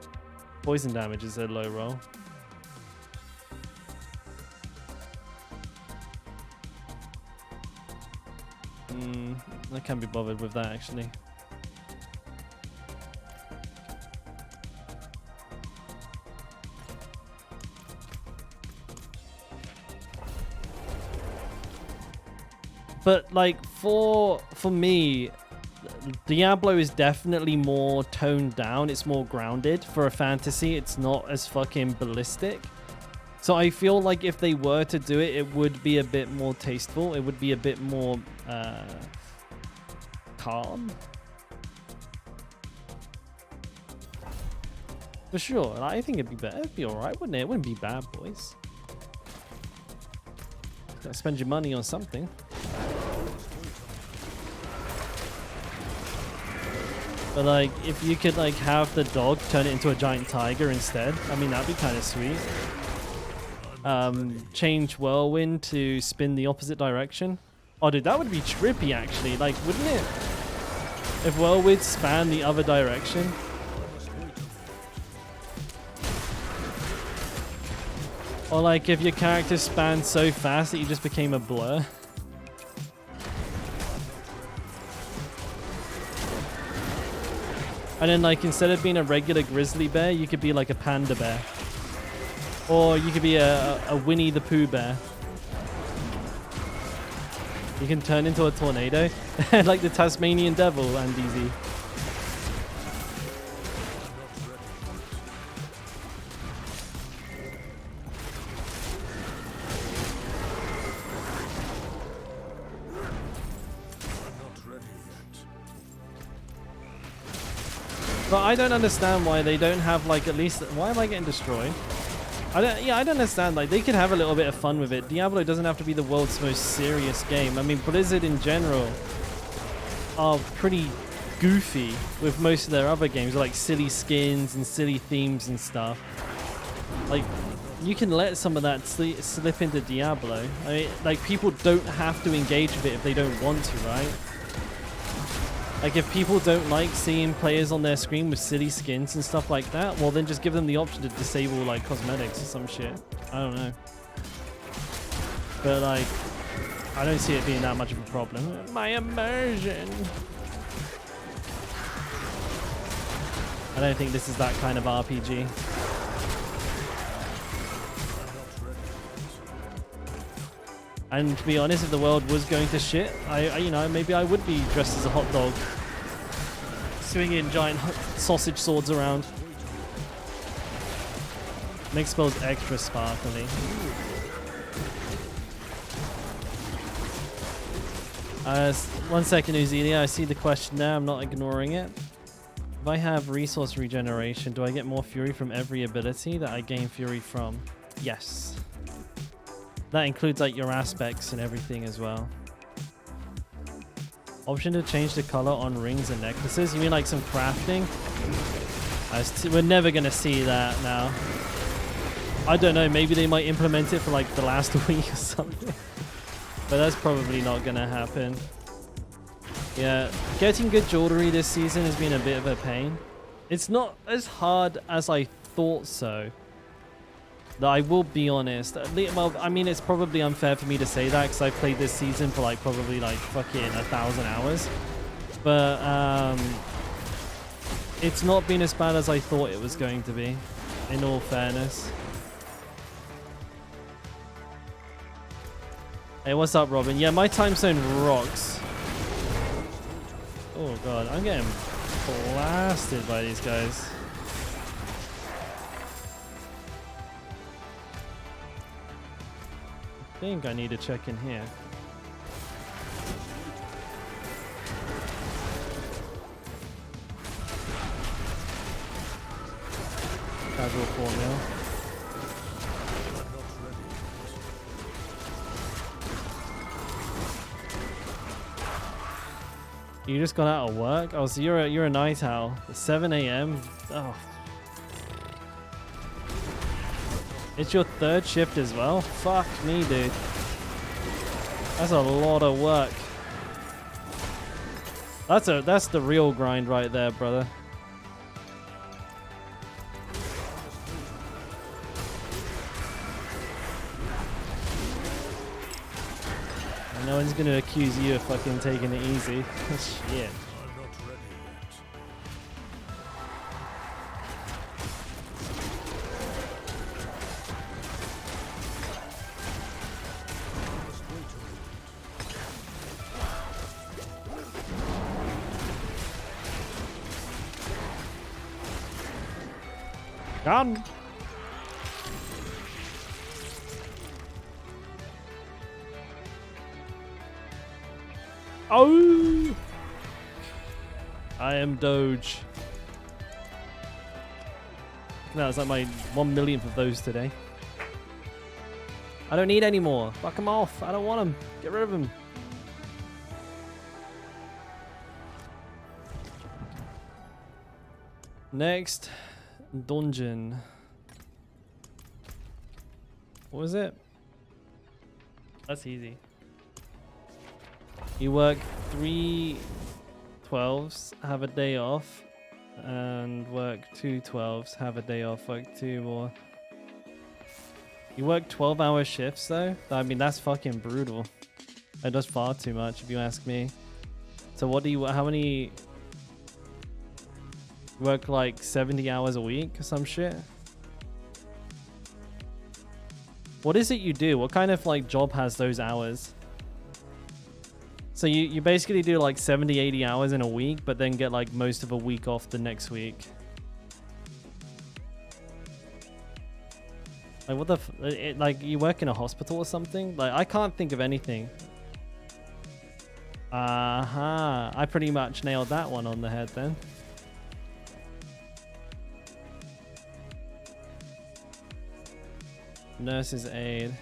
Poison damage is a low roll. I can't be bothered with that, actually. But like for me, Diablo is definitely more toned down. It's more grounded. For a fantasy, it's not as fucking ballistic. So I feel like if they were to do it, it would be a bit more tasteful. It would be a bit more calm. For sure. I think it'd be better. It'd be alright, wouldn't it? It wouldn't be bad, boys. Gotta spend your money on something. But like, if you could like have the dog turn it into a giant tiger instead, I mean, that'd be kind of sweet. Change whirlwind to spin the opposite direction. Oh, dude, that would be trippy, actually. Like, wouldn't it? If whirlwind span the other direction. Or like, if your character spanned so fast that you just became a blur. And then, like, instead of being a regular grizzly bear, you could be like a panda bear. Or you could be a Winnie the Pooh bear. You can turn into a tornado. Like the Tasmanian devil, and DZ. But I don't understand why they don't have like at least. Why am I getting destroyed? I don't understand. Like they could have a little bit of fun with it. Diablo doesn't have to be the world's most serious game. I mean, Blizzard in general are pretty goofy with most of their other games, like silly skins and silly themes and stuff. Like, you can let some of that slip into Diablo. I mean, like, people don't have to engage with it if they don't want to, right? Like, if people don't like seeing players on their screen with silly skins and stuff like that, well, then just give them the option to disable, like, cosmetics or some shit. I don't know. But, like, I don't see it being that much of a problem. My immersion. I don't think this is that kind of RPG. And to be honest, if the world was going to shit, you know, maybe I would be dressed as a hot dog, swinging giant sausage swords around. Makes spells extra sparkly. 1 second, Uzilia. I see the question there. I'm not ignoring it. If I have resource regeneration, do I get more fury from every ability that I gain fury from? Yes. That includes like your aspects and everything as well. Option to change the color on rings and necklaces. You mean like some crafting? We're never going to see that now. I don't know. Maybe they might implement it for like the last week or something. But that's probably not going to happen. Yeah, getting good jewelry this season has been a bit of a pain. It's not as hard as I thought so. Though I will be honest. Well, I mean, it's probably unfair for me to say that because I played this season for like probably like fucking 1,000 hours. But it's not been as bad as I thought it was going to be, in all fairness. Hey, what's up, Robin? Yeah, my time zone rocks. Oh god, I'm getting blasted by these guys. I think I need to check in here. Casual 4 mil. You just got out of work? Oh, so you're a night owl. 7 a.m. Oh. It's your third shift as well? Fuck me, dude. That's a lot of work. That's the real grind right there, brother. And no one's gonna accuse you of fucking taking it easy. Shit. Gone. Oh! I am Doge. No, it's like my 1 millionth of those today. I don't need any more. Fuck them off. I don't want them. Get rid of them. Next dungeon. What was it? That's easy. You work 3 12s, have a day off, and work 2 12s, have a day off, work 2 more. You work 12-hour shifts though? I mean, that's fucking brutal. That does far too much if you ask me. So what do you, how many, work like 70 hours a week or some shit? What is it you do? What kind of like job has those hours? So you basically do like 70, 80 hours in a week, but then get like most of a week off the next week. Like what the like you work in a hospital or something? Like I can't think of anything. I pretty much nailed that one on the head then. Nurse's aid.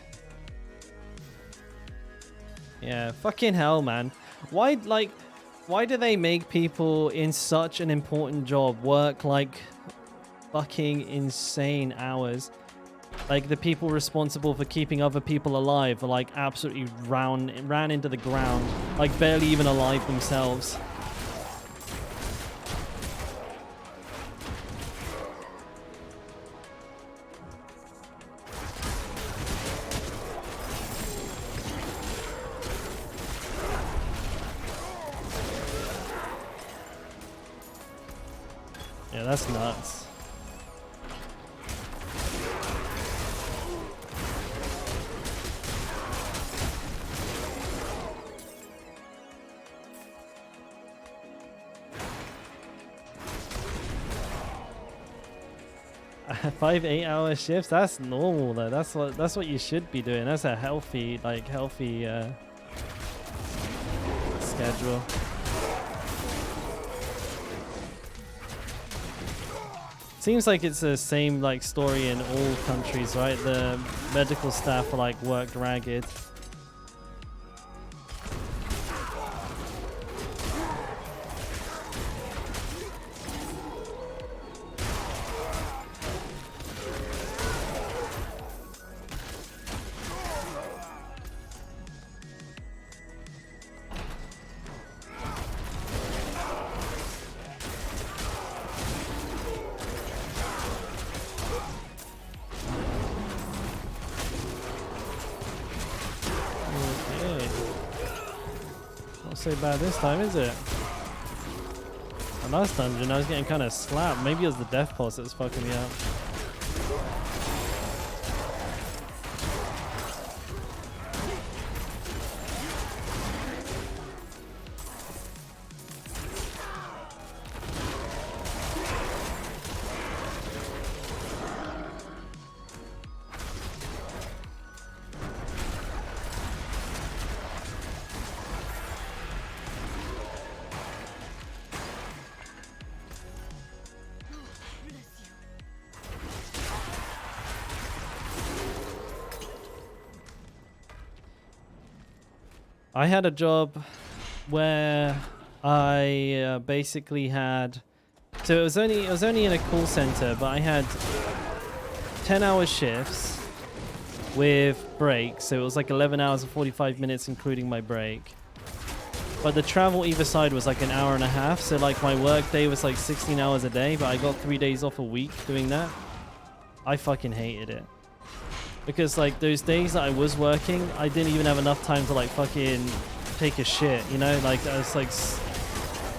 Yeah, fucking hell, man. Why do they make people in such an important job work like fucking insane hours? Like the people responsible for keeping other people alive are like absolutely ran into the ground, like barely even alive themselves. Yeah, that's nuts. Five 8-hour shifts, that's normal though. That's what you should be doing. That's a healthy schedule. Seems like it's the same like story in all countries, right? The medical staff are like worked ragged. So bad this time, is it? The last dungeon I was getting kind of slapped. Maybe it was the death pulse that was fucking me up. I had a job where I basically had, so it was only in a call center, but I had 10-hour shifts with breaks, so it was like 11 hours and 45 minutes including my break. But the travel either side was like an hour and a half, so like my work day was like 16 hours a day, but I got 3 days off a week doing that. I fucking hated it. Because like those days that I was working, I didn't even have enough time to like fucking take a shit, you know? Like I was like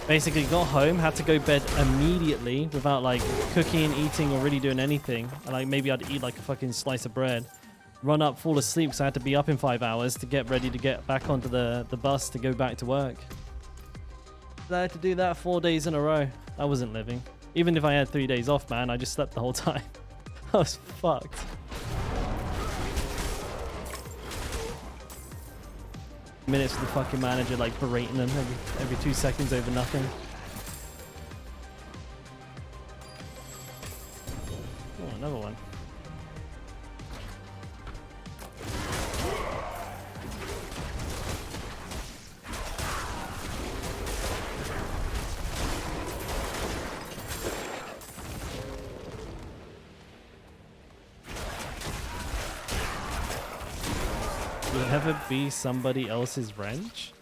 basically got home, had to go bed immediately without like cooking, eating, or really doing anything. And like maybe I'd eat like a fucking slice of bread, run up, fall asleep, so I had to be up in 5 hours to get ready to get back onto the bus to go back to work. I had to do that 4 days in a row. I wasn't living. Even if I had 3 days off, man, I just slept the whole time. I was fucked. Minutes with the fucking manager like berating them every 2 seconds over nothing. Oh, another one. You'll never be somebody else's wrench?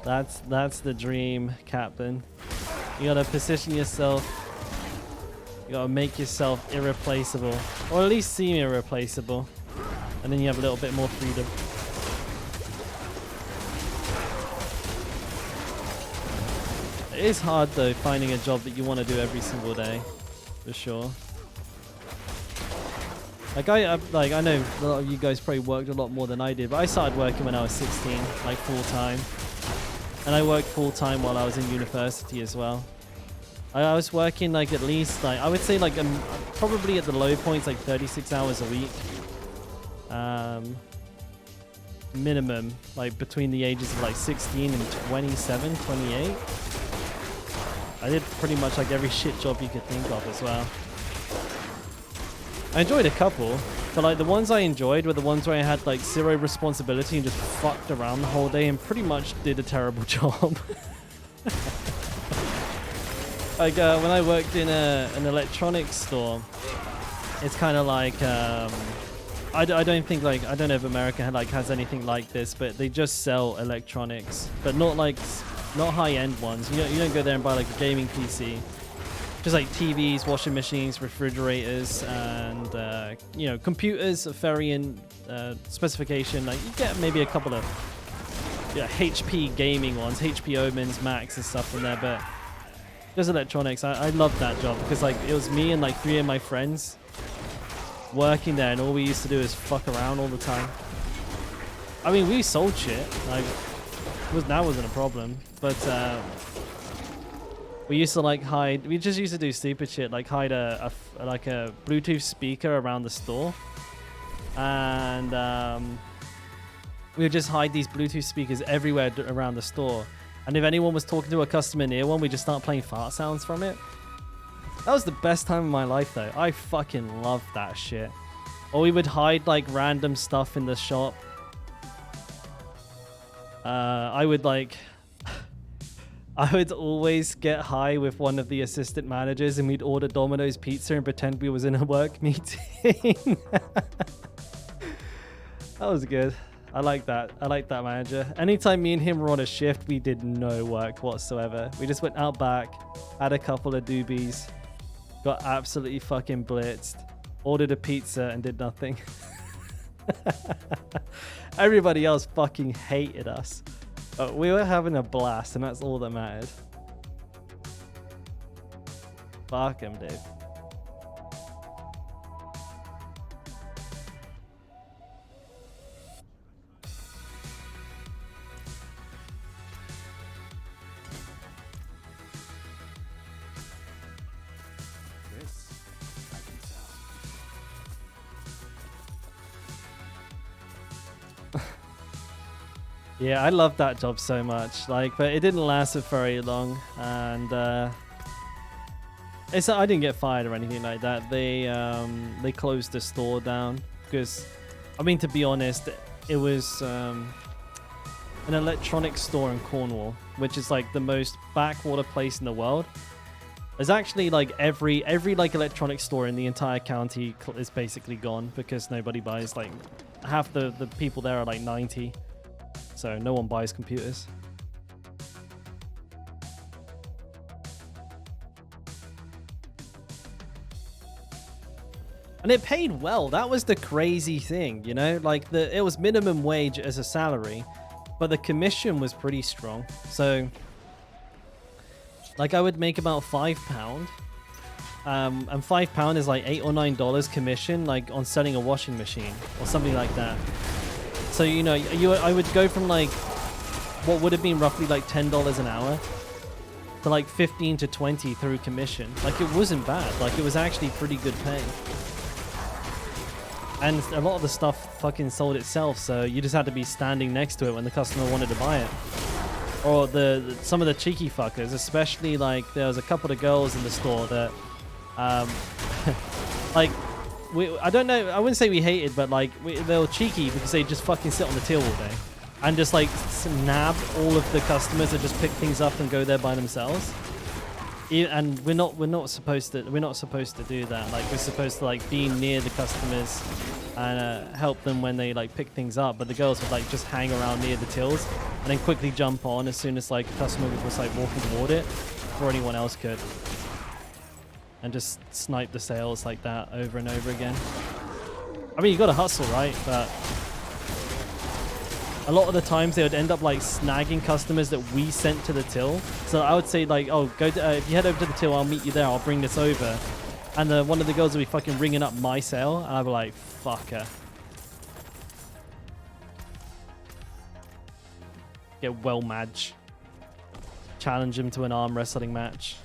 That's the dream, Captain. You gotta position yourself. You gotta make yourself irreplaceable, or at least seem irreplaceable. And then you have a little bit more freedom. It is hard though, finding a job that you want to do every single day, for sure. Like I know a lot of you guys probably worked a lot more than I did, but I started working when I was 16, like full time. And I worked full time while I was in university as well. I was working like at least like I would say like probably at the low points like 36 hours a week. Minimum, like between the ages of like 16 and 27, 28. I did pretty much like every shit job you could think of as well. I enjoyed a couple, but like the ones I enjoyed were the ones where I had like zero responsibility and just fucked around the whole day and pretty much did a terrible job. Like when I worked in an electronics store, it's kind of like I don't think like I don't know if America has anything like this, but they just sell electronics, but not high-end ones. You don't go there and buy like a gaming PC. Just like TVs, washing machines, refrigerators, and you know, computers of varying specification. Like you get maybe a couple of HP gaming ones, HP Omens, Macs, and stuff in there, but just electronics. I loved that job because like it was me and like 3 of my friends working there, and all we used to do is fuck around all the time. I mean, we sold shit. Like, that wasn't a problem, but we used to like hide. We just used to do stupid shit, like hide a Bluetooth speaker around the store, and we would just hide these Bluetooth speakers everywhere around the store. And if anyone was talking to a customer near one, we just start playing fart sounds from it. That was the best time of my life, though. I fucking loved that shit. Or we would hide like random stuff in the shop. I would always get high with one of the assistant managers, and we'd order Domino's pizza and pretend we was in a work meeting. That was good. I like that. I like that manager. Anytime me and him were on a shift, we did no work whatsoever. We just went out back, had a couple of doobies, got absolutely fucking blitzed, ordered a pizza, and did nothing. Everybody else fucking hated us. But we were having a blast, and that's all that mattered. Fuck him, dude. Yeah, I loved that job so much. Like, but it didn't last for very long, and I didn't get fired or anything like that. They closed the store down because, I mean, to be honest, it was an electronics store in Cornwall, which is like the most backwater place in the world. There's actually like every like electronics store in the entire county is basically gone because nobody buys. Like half the people there are like 90. So no one buys computers. And it paid well. That was the crazy thing, you know? Like it was minimum wage as a salary, but the commission was pretty strong. So like I would make about £5. And £5 is like $8 or $9 commission, like on selling a washing machine or something like that. So, you know, I would go from like what would have been roughly like $10 an hour to like 15 to 20 through commission. Like it wasn't bad. Like it was actually pretty good pay. And a lot of the stuff fucking sold itself. So you just had to be standing next to it when the customer wanted to buy it. Or some of the cheeky fuckers, especially like there was a couple of girls in the store that like I don't know, I wouldn't say we hated, but like they were cheeky because they just fucking sit on the till all day and just like nab all of the customers that just pick things up and go there by themselves. And we're not supposed to do that. Like we're supposed to like be near the customers and help them when they like pick things up. But the girls would like just hang around near the tills and then quickly jump on as soon as like a customer was like walking toward it before anyone else could. And just snipe the sales like that over and over again. I mean, you gotta hustle, right? But a lot of the times they would end up like snagging customers that we sent to the till. So I would say like, oh, go to, if you head over to the till, I'll meet you there. I'll bring this over. And one of the girls would be fucking ringing up my sale. And I'd be like, fucker. Get well match. Challenge him to an arm wrestling match.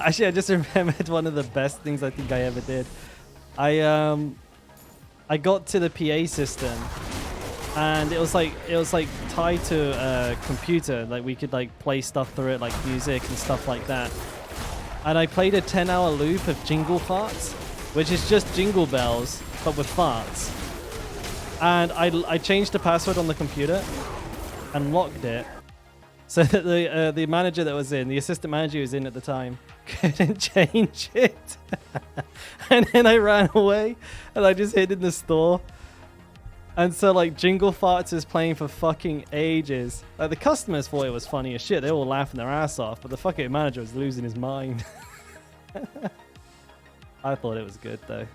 Actually, I just remembered one of the best things I think I ever did. I got to the PA system, and it was like tied to a computer. Like we could like play stuff through it, like music and stuff like that. And I played a 10-hour loop of jingle farts, which is just jingle bells but with farts. And I changed the password on the computer and locked it, so that the manager that was in, the assistant manager who was in at the time, couldn't change it. And then I ran away and I just hid in the store. And so like Jingle Farts is playing for fucking ages. Like the customers thought it was funny as shit. They were all laughing their ass off, but the fucking manager was losing his mind. I thought it was good though.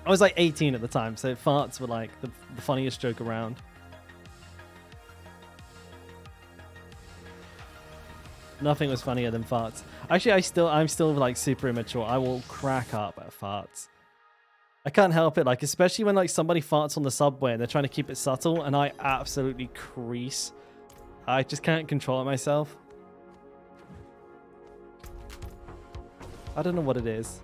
I was like 18 at the time, so farts were like the funniest joke around. Nothing was funnier than farts. Actually, I'm still like super immature. I will crack up at farts. I can't help it, like especially when like somebody farts on the subway and they're trying to keep it subtle, and I absolutely crease. I just can't control it myself. I don't know what it is.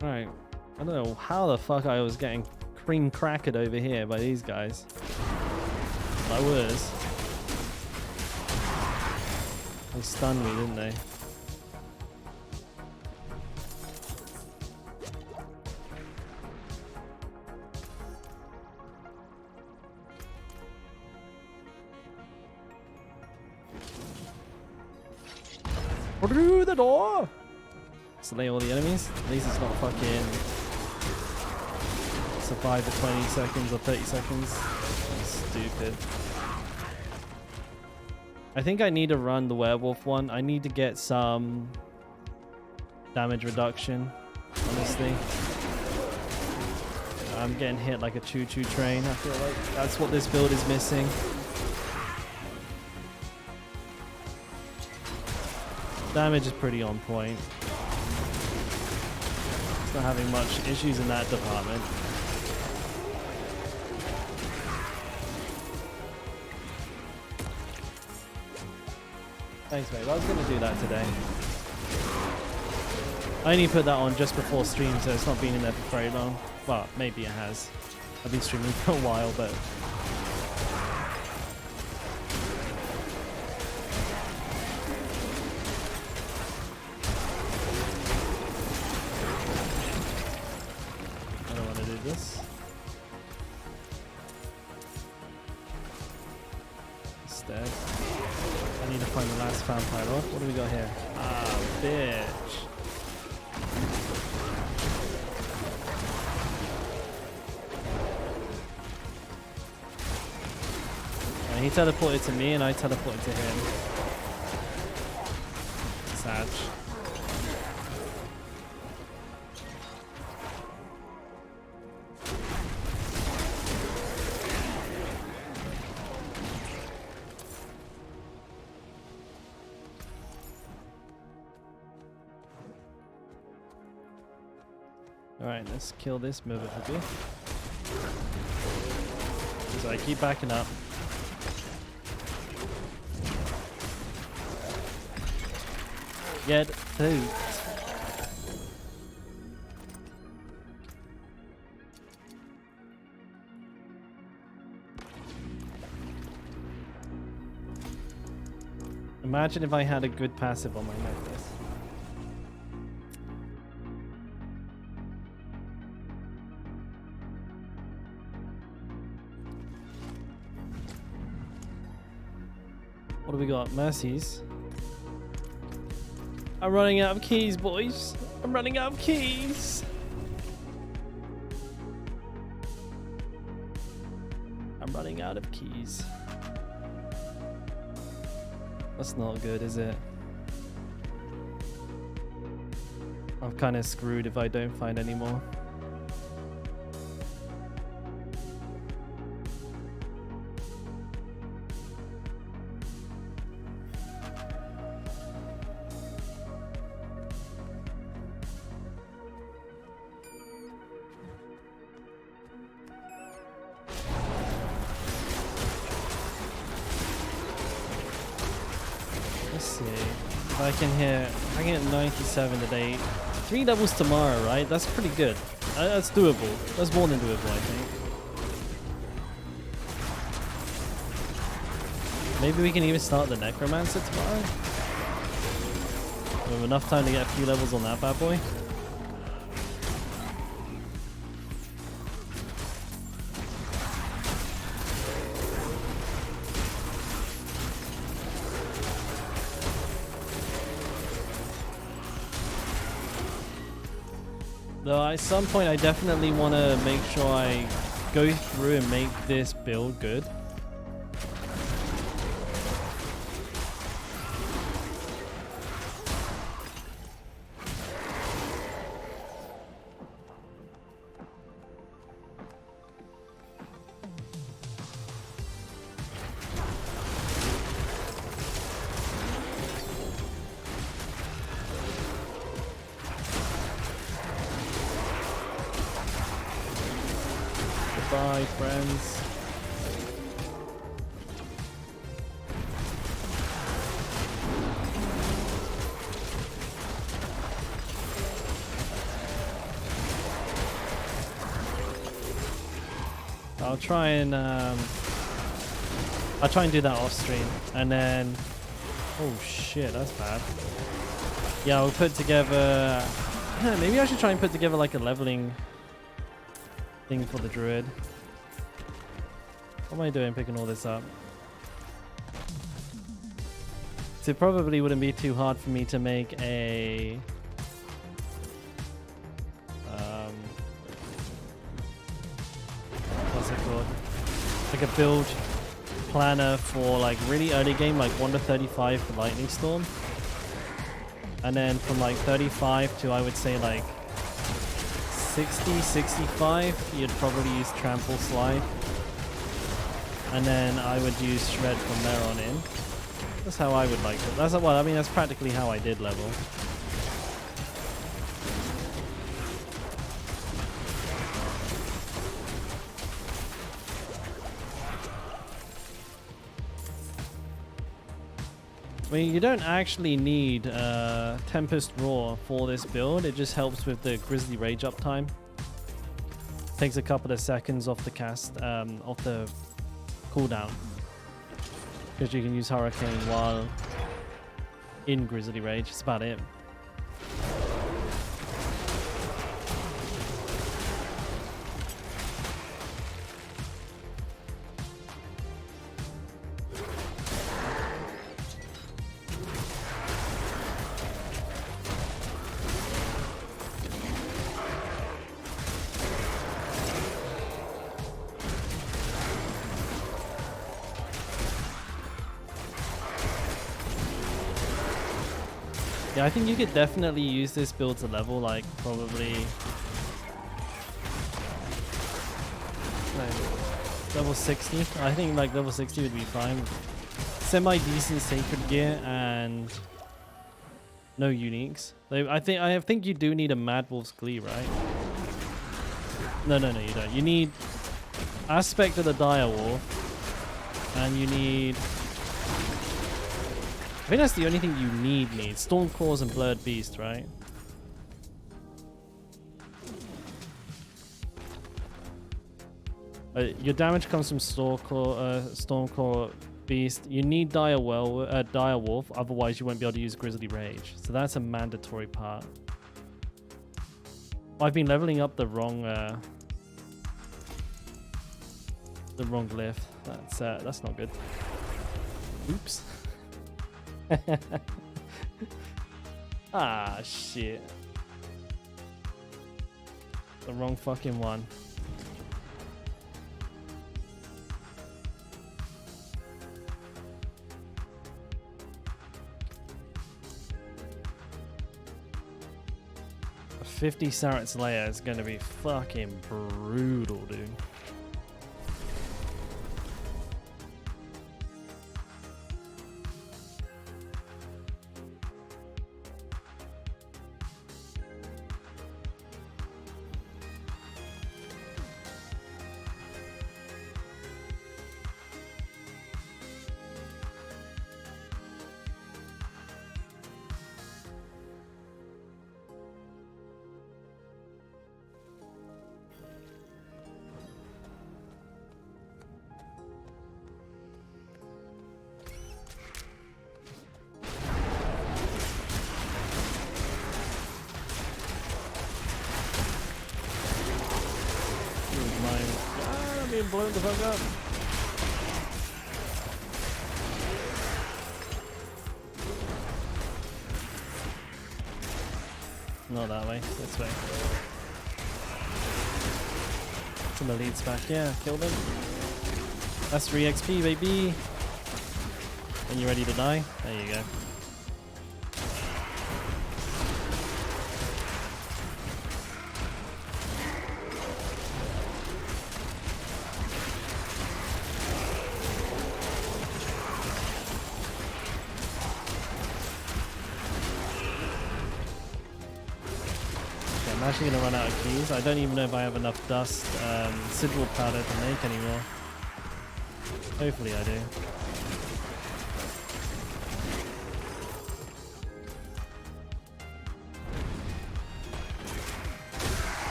Right, I don't know how the fuck I was getting cream crackered over here by these guys. I was. They stunned me, didn't they? Through the door! Slay all the enemies. At least it's not fucking survive for 20 seconds or 30 seconds. That's stupid. I think I need to run the werewolf one. I need to get some damage reduction, honestly. I'm getting hit like a choo-choo train. I feel like that's what this build is missing. Damage is pretty on point. Not having much issues in that department. Thanks, mate. I was going to do that today. I only put that on just before stream, so it's not been in there for very long. Well, maybe it has. I've been streaming for a while, but... this. Instead, I need to find the last vampire off. What do we got here? Ah, bitch. And he teleported to me and I teleported to him. Sad. Alright, let's kill this motherfucker. So I keep backing up. Get food. Imagine if I had a good passive on my necklace. What do we got? Mercies. I'm running out of keys, boys. I'm running out of keys. I'm running out of keys. That's not good, is it? I'm kind of screwed if I don't find any more. Let's see. If I can hit 97 today. 3 levels tomorrow, right? That's pretty good. That's doable. That's more than doable, I think. Maybe we can even start the Necromancer tomorrow. We have enough time to get a few levels on that bad boy. Though at some point I definitely want to make sure I go through and make this build good. Bye, friends. I'll try and do that off stream, and then oh shit, that's bad. Yeah, we'll put together. Maybe I should try and put together like a leveling thing for the Druid. What am I doing picking all this up? So it probably wouldn't be too hard for me to make a what's it called? Like a build planner for like really early game, like 1 to 35 for Lightning Storm. And then from like 35 to I would say like 60, 65, you'd probably use Trample Slide. And then I would use Shred from there on in. That's how I would like it. That's well, I mean, that's practically how I did level. I mean, you don't actually need Tempest Roar for this build. It just helps with the Grizzly Rage uptime. Takes a couple of seconds off the cast, off the cooldown. Because you can use Hurricane while in Grizzly Rage. That's about it. Yeah, I think you could definitely use this build to level, like, probably level 60. I think, like, level 60 would be fine. Semi-decent Sacred Gear and no uniques. I think you do need a Mad Wolf's Glee, right? No, you don't. You need Aspect of the Dire Wolf, and you need... I think that's the only thing you need. Stormclaws and Blurred Beast, right? Your damage comes from Stormclaw Beast. You need Dire Wolf, otherwise you won't be able to use Grizzly Rage. So that's a mandatory part. I've been leveling up the wrong glyph. That's not good. Oops. Ah, shit. The wrong fucking one. A 50 Sarat Slayer is gonna be fucking brutal, dude. being blown the fuck up. Not that way, this way. Some elites back, yeah, kill them. That's 3 XP, baby. When you're ready to die, there you go. I'm actually going to run out of keys. I don't even know if I have enough dust, sigil powder to make anymore. Hopefully I do.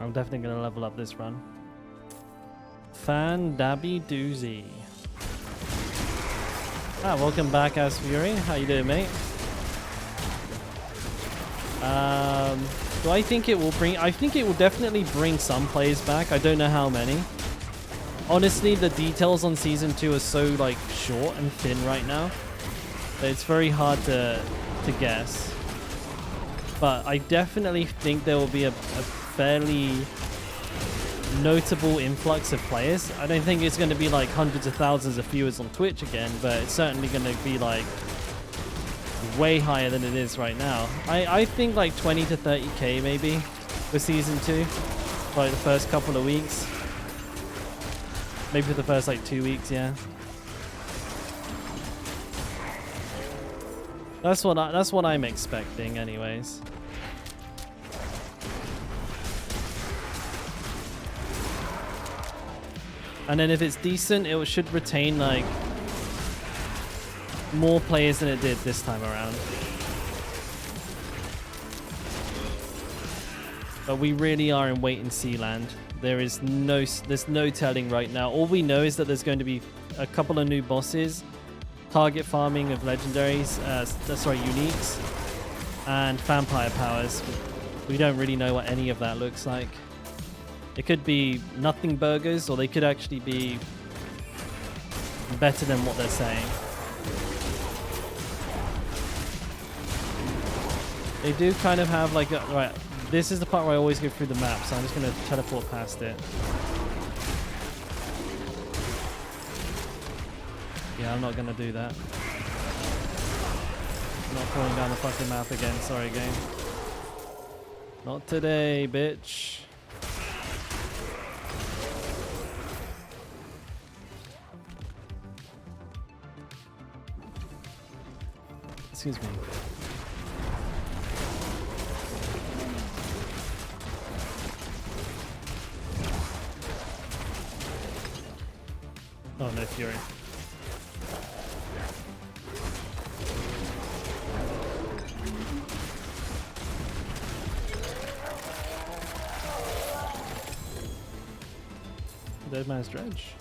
I'm definitely going to level up this run. Fan Dabby Doozy. Ah, welcome back, As Fury. How you doing, mate? Do I think it will bring... I think it will definitely bring some players back. I don't know how many. Honestly, the details on Season 2 are so, like, short and thin right now that it's very hard to guess. But I definitely think there will be a fairly notable influx of players. I don't think it's going to be like hundreds of thousands of viewers on Twitch again, but it's certainly going to be like way higher than it is right now. I think like 20 to 30k maybe for Season 2, like the first couple of weeks. Maybe for the first like 2 weeks, yeah. That's what I'm expecting anyways. And then if it's decent, it should retain like more players than it did this time around. But we really are in wait and see land. There's no telling right now. All we know is that there's going to be a couple of new bosses, target farming of legendaries, uniques, and vampire powers. We don't really know what any of that looks like. It could be nothing burgers, or they could actually be better than what they're saying. They do kind of have like a... Right, this is the part where I always go through the map, so I'm just going to teleport past it. Yeah, I'm not going to do that. I'm not falling down the fucking map again. Sorry, game. Not today, bitch. Excuse me. Oh, no fury. Dead man's dredge.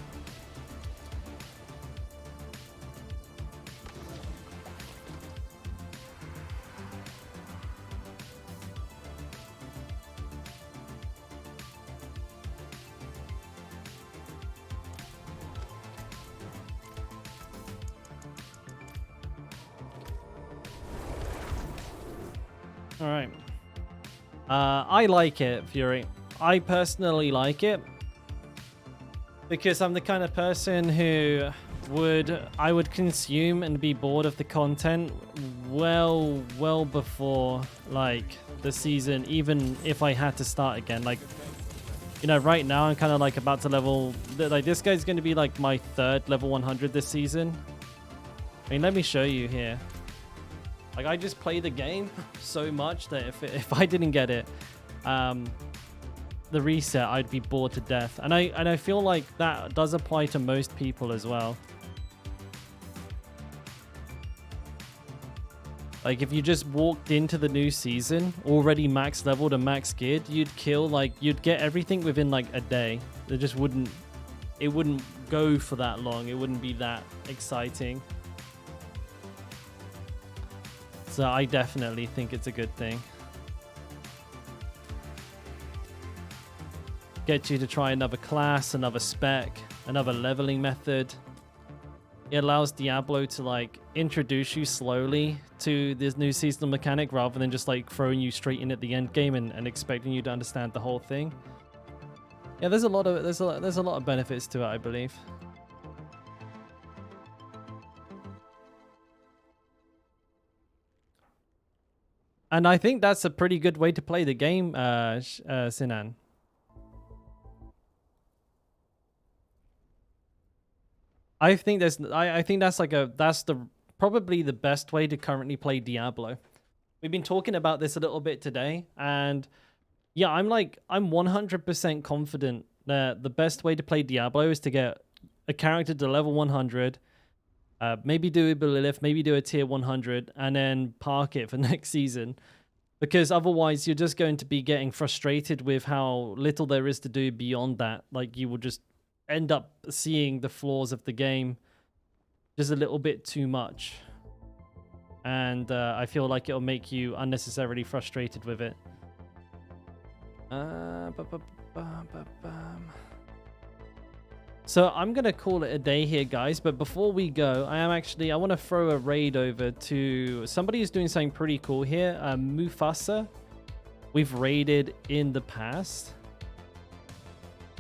All right. I like it, Fury. I personally like it because I'm the kind of person who I would consume and be bored of the content well before like the season, even if I had to start again. Like, you know, right now I'm kind of like about to level, like this guy's going to be like my third level 100 this season. I mean, let me show you here. Like, I just play the game so much that if I didn't get it, the reset, I'd be bored to death. And I feel like that does apply to most people as well. Like, if you just walked into the new season already max leveled and max geared, you'd kill, like, you'd get everything within, like, a day. It just wouldn't, it wouldn't go for that long. It wouldn't be that exciting. So I definitely think it's a good thing. Get you to try another class, another spec, another leveling method. It allows Diablo to like introduce you slowly to this new seasonal mechanic rather than just like throwing you straight in at the end game and expecting you to understand the whole thing. Yeah, there's a lot of benefits to it, I believe. And I think that's a pretty good way to play the game, Sinan. I think there's I think that's like probably the best way to currently play Diablo. We've been talking about this a little bit today, and yeah, I'm 100% confident that the best way to play Diablo is to get a character to level 100, maybe do a Lilith, maybe do a tier 100, and then park it for next season. Because otherwise, you're just going to be getting frustrated with how little there is to do beyond that. Like, you will just end up seeing the flaws of the game just a little bit too much. And I feel like it'll make you unnecessarily frustrated with it. So I'm going to call it a day here, guys. But before we go, I want to throw a raid over to somebody who's doing something pretty cool here. Mufasa. We've raided in the past.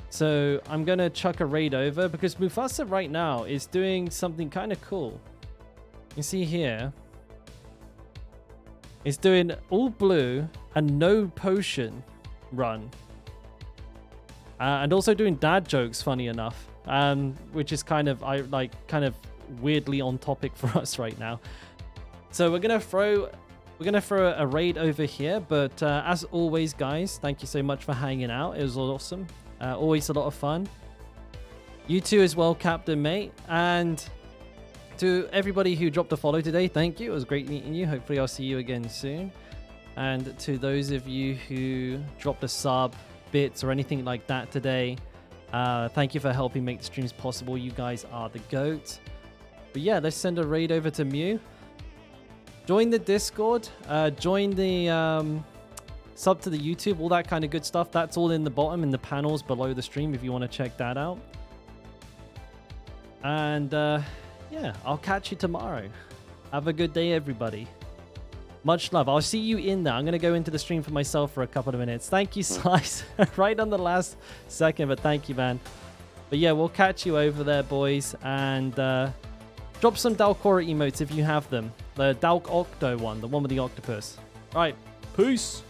So I'm going to chuck a raid over because Mufasa right now is doing something kind of cool. You see here. It's doing all blue and no potion run. And also doing dad jokes, funny enough. Which is kind of weirdly on topic for us right now. So we're gonna throw a raid over here, but as always, guys, thank you so much for hanging out. It was awesome. Always a lot of fun. You too as well, Captain Mate. And to everybody who dropped a follow today, thank you. It was great meeting you. Hopefully I'll see you again soon. And to those of you who dropped a sub, bits, or anything like that today, thank you for helping make the streams possible. You guys are the GOAT. But yeah, let's send a raid over to Mew. Join the Discord. Join the sub to the YouTube. All that kind of good stuff. That's all in the bottom, in the panels below the stream if you want to check that out. And yeah, I'll catch you tomorrow. Have a good day, everybody. Much love. I'll see you in there. I'm going to go into the stream for myself for a couple of minutes. Thank you, Slice. Right on the last second, but thank you, man. But yeah, we'll catch you over there, boys. And drop some Dalkora emotes if you have them. The Dalk Octo one, the one with the octopus. All right, peace.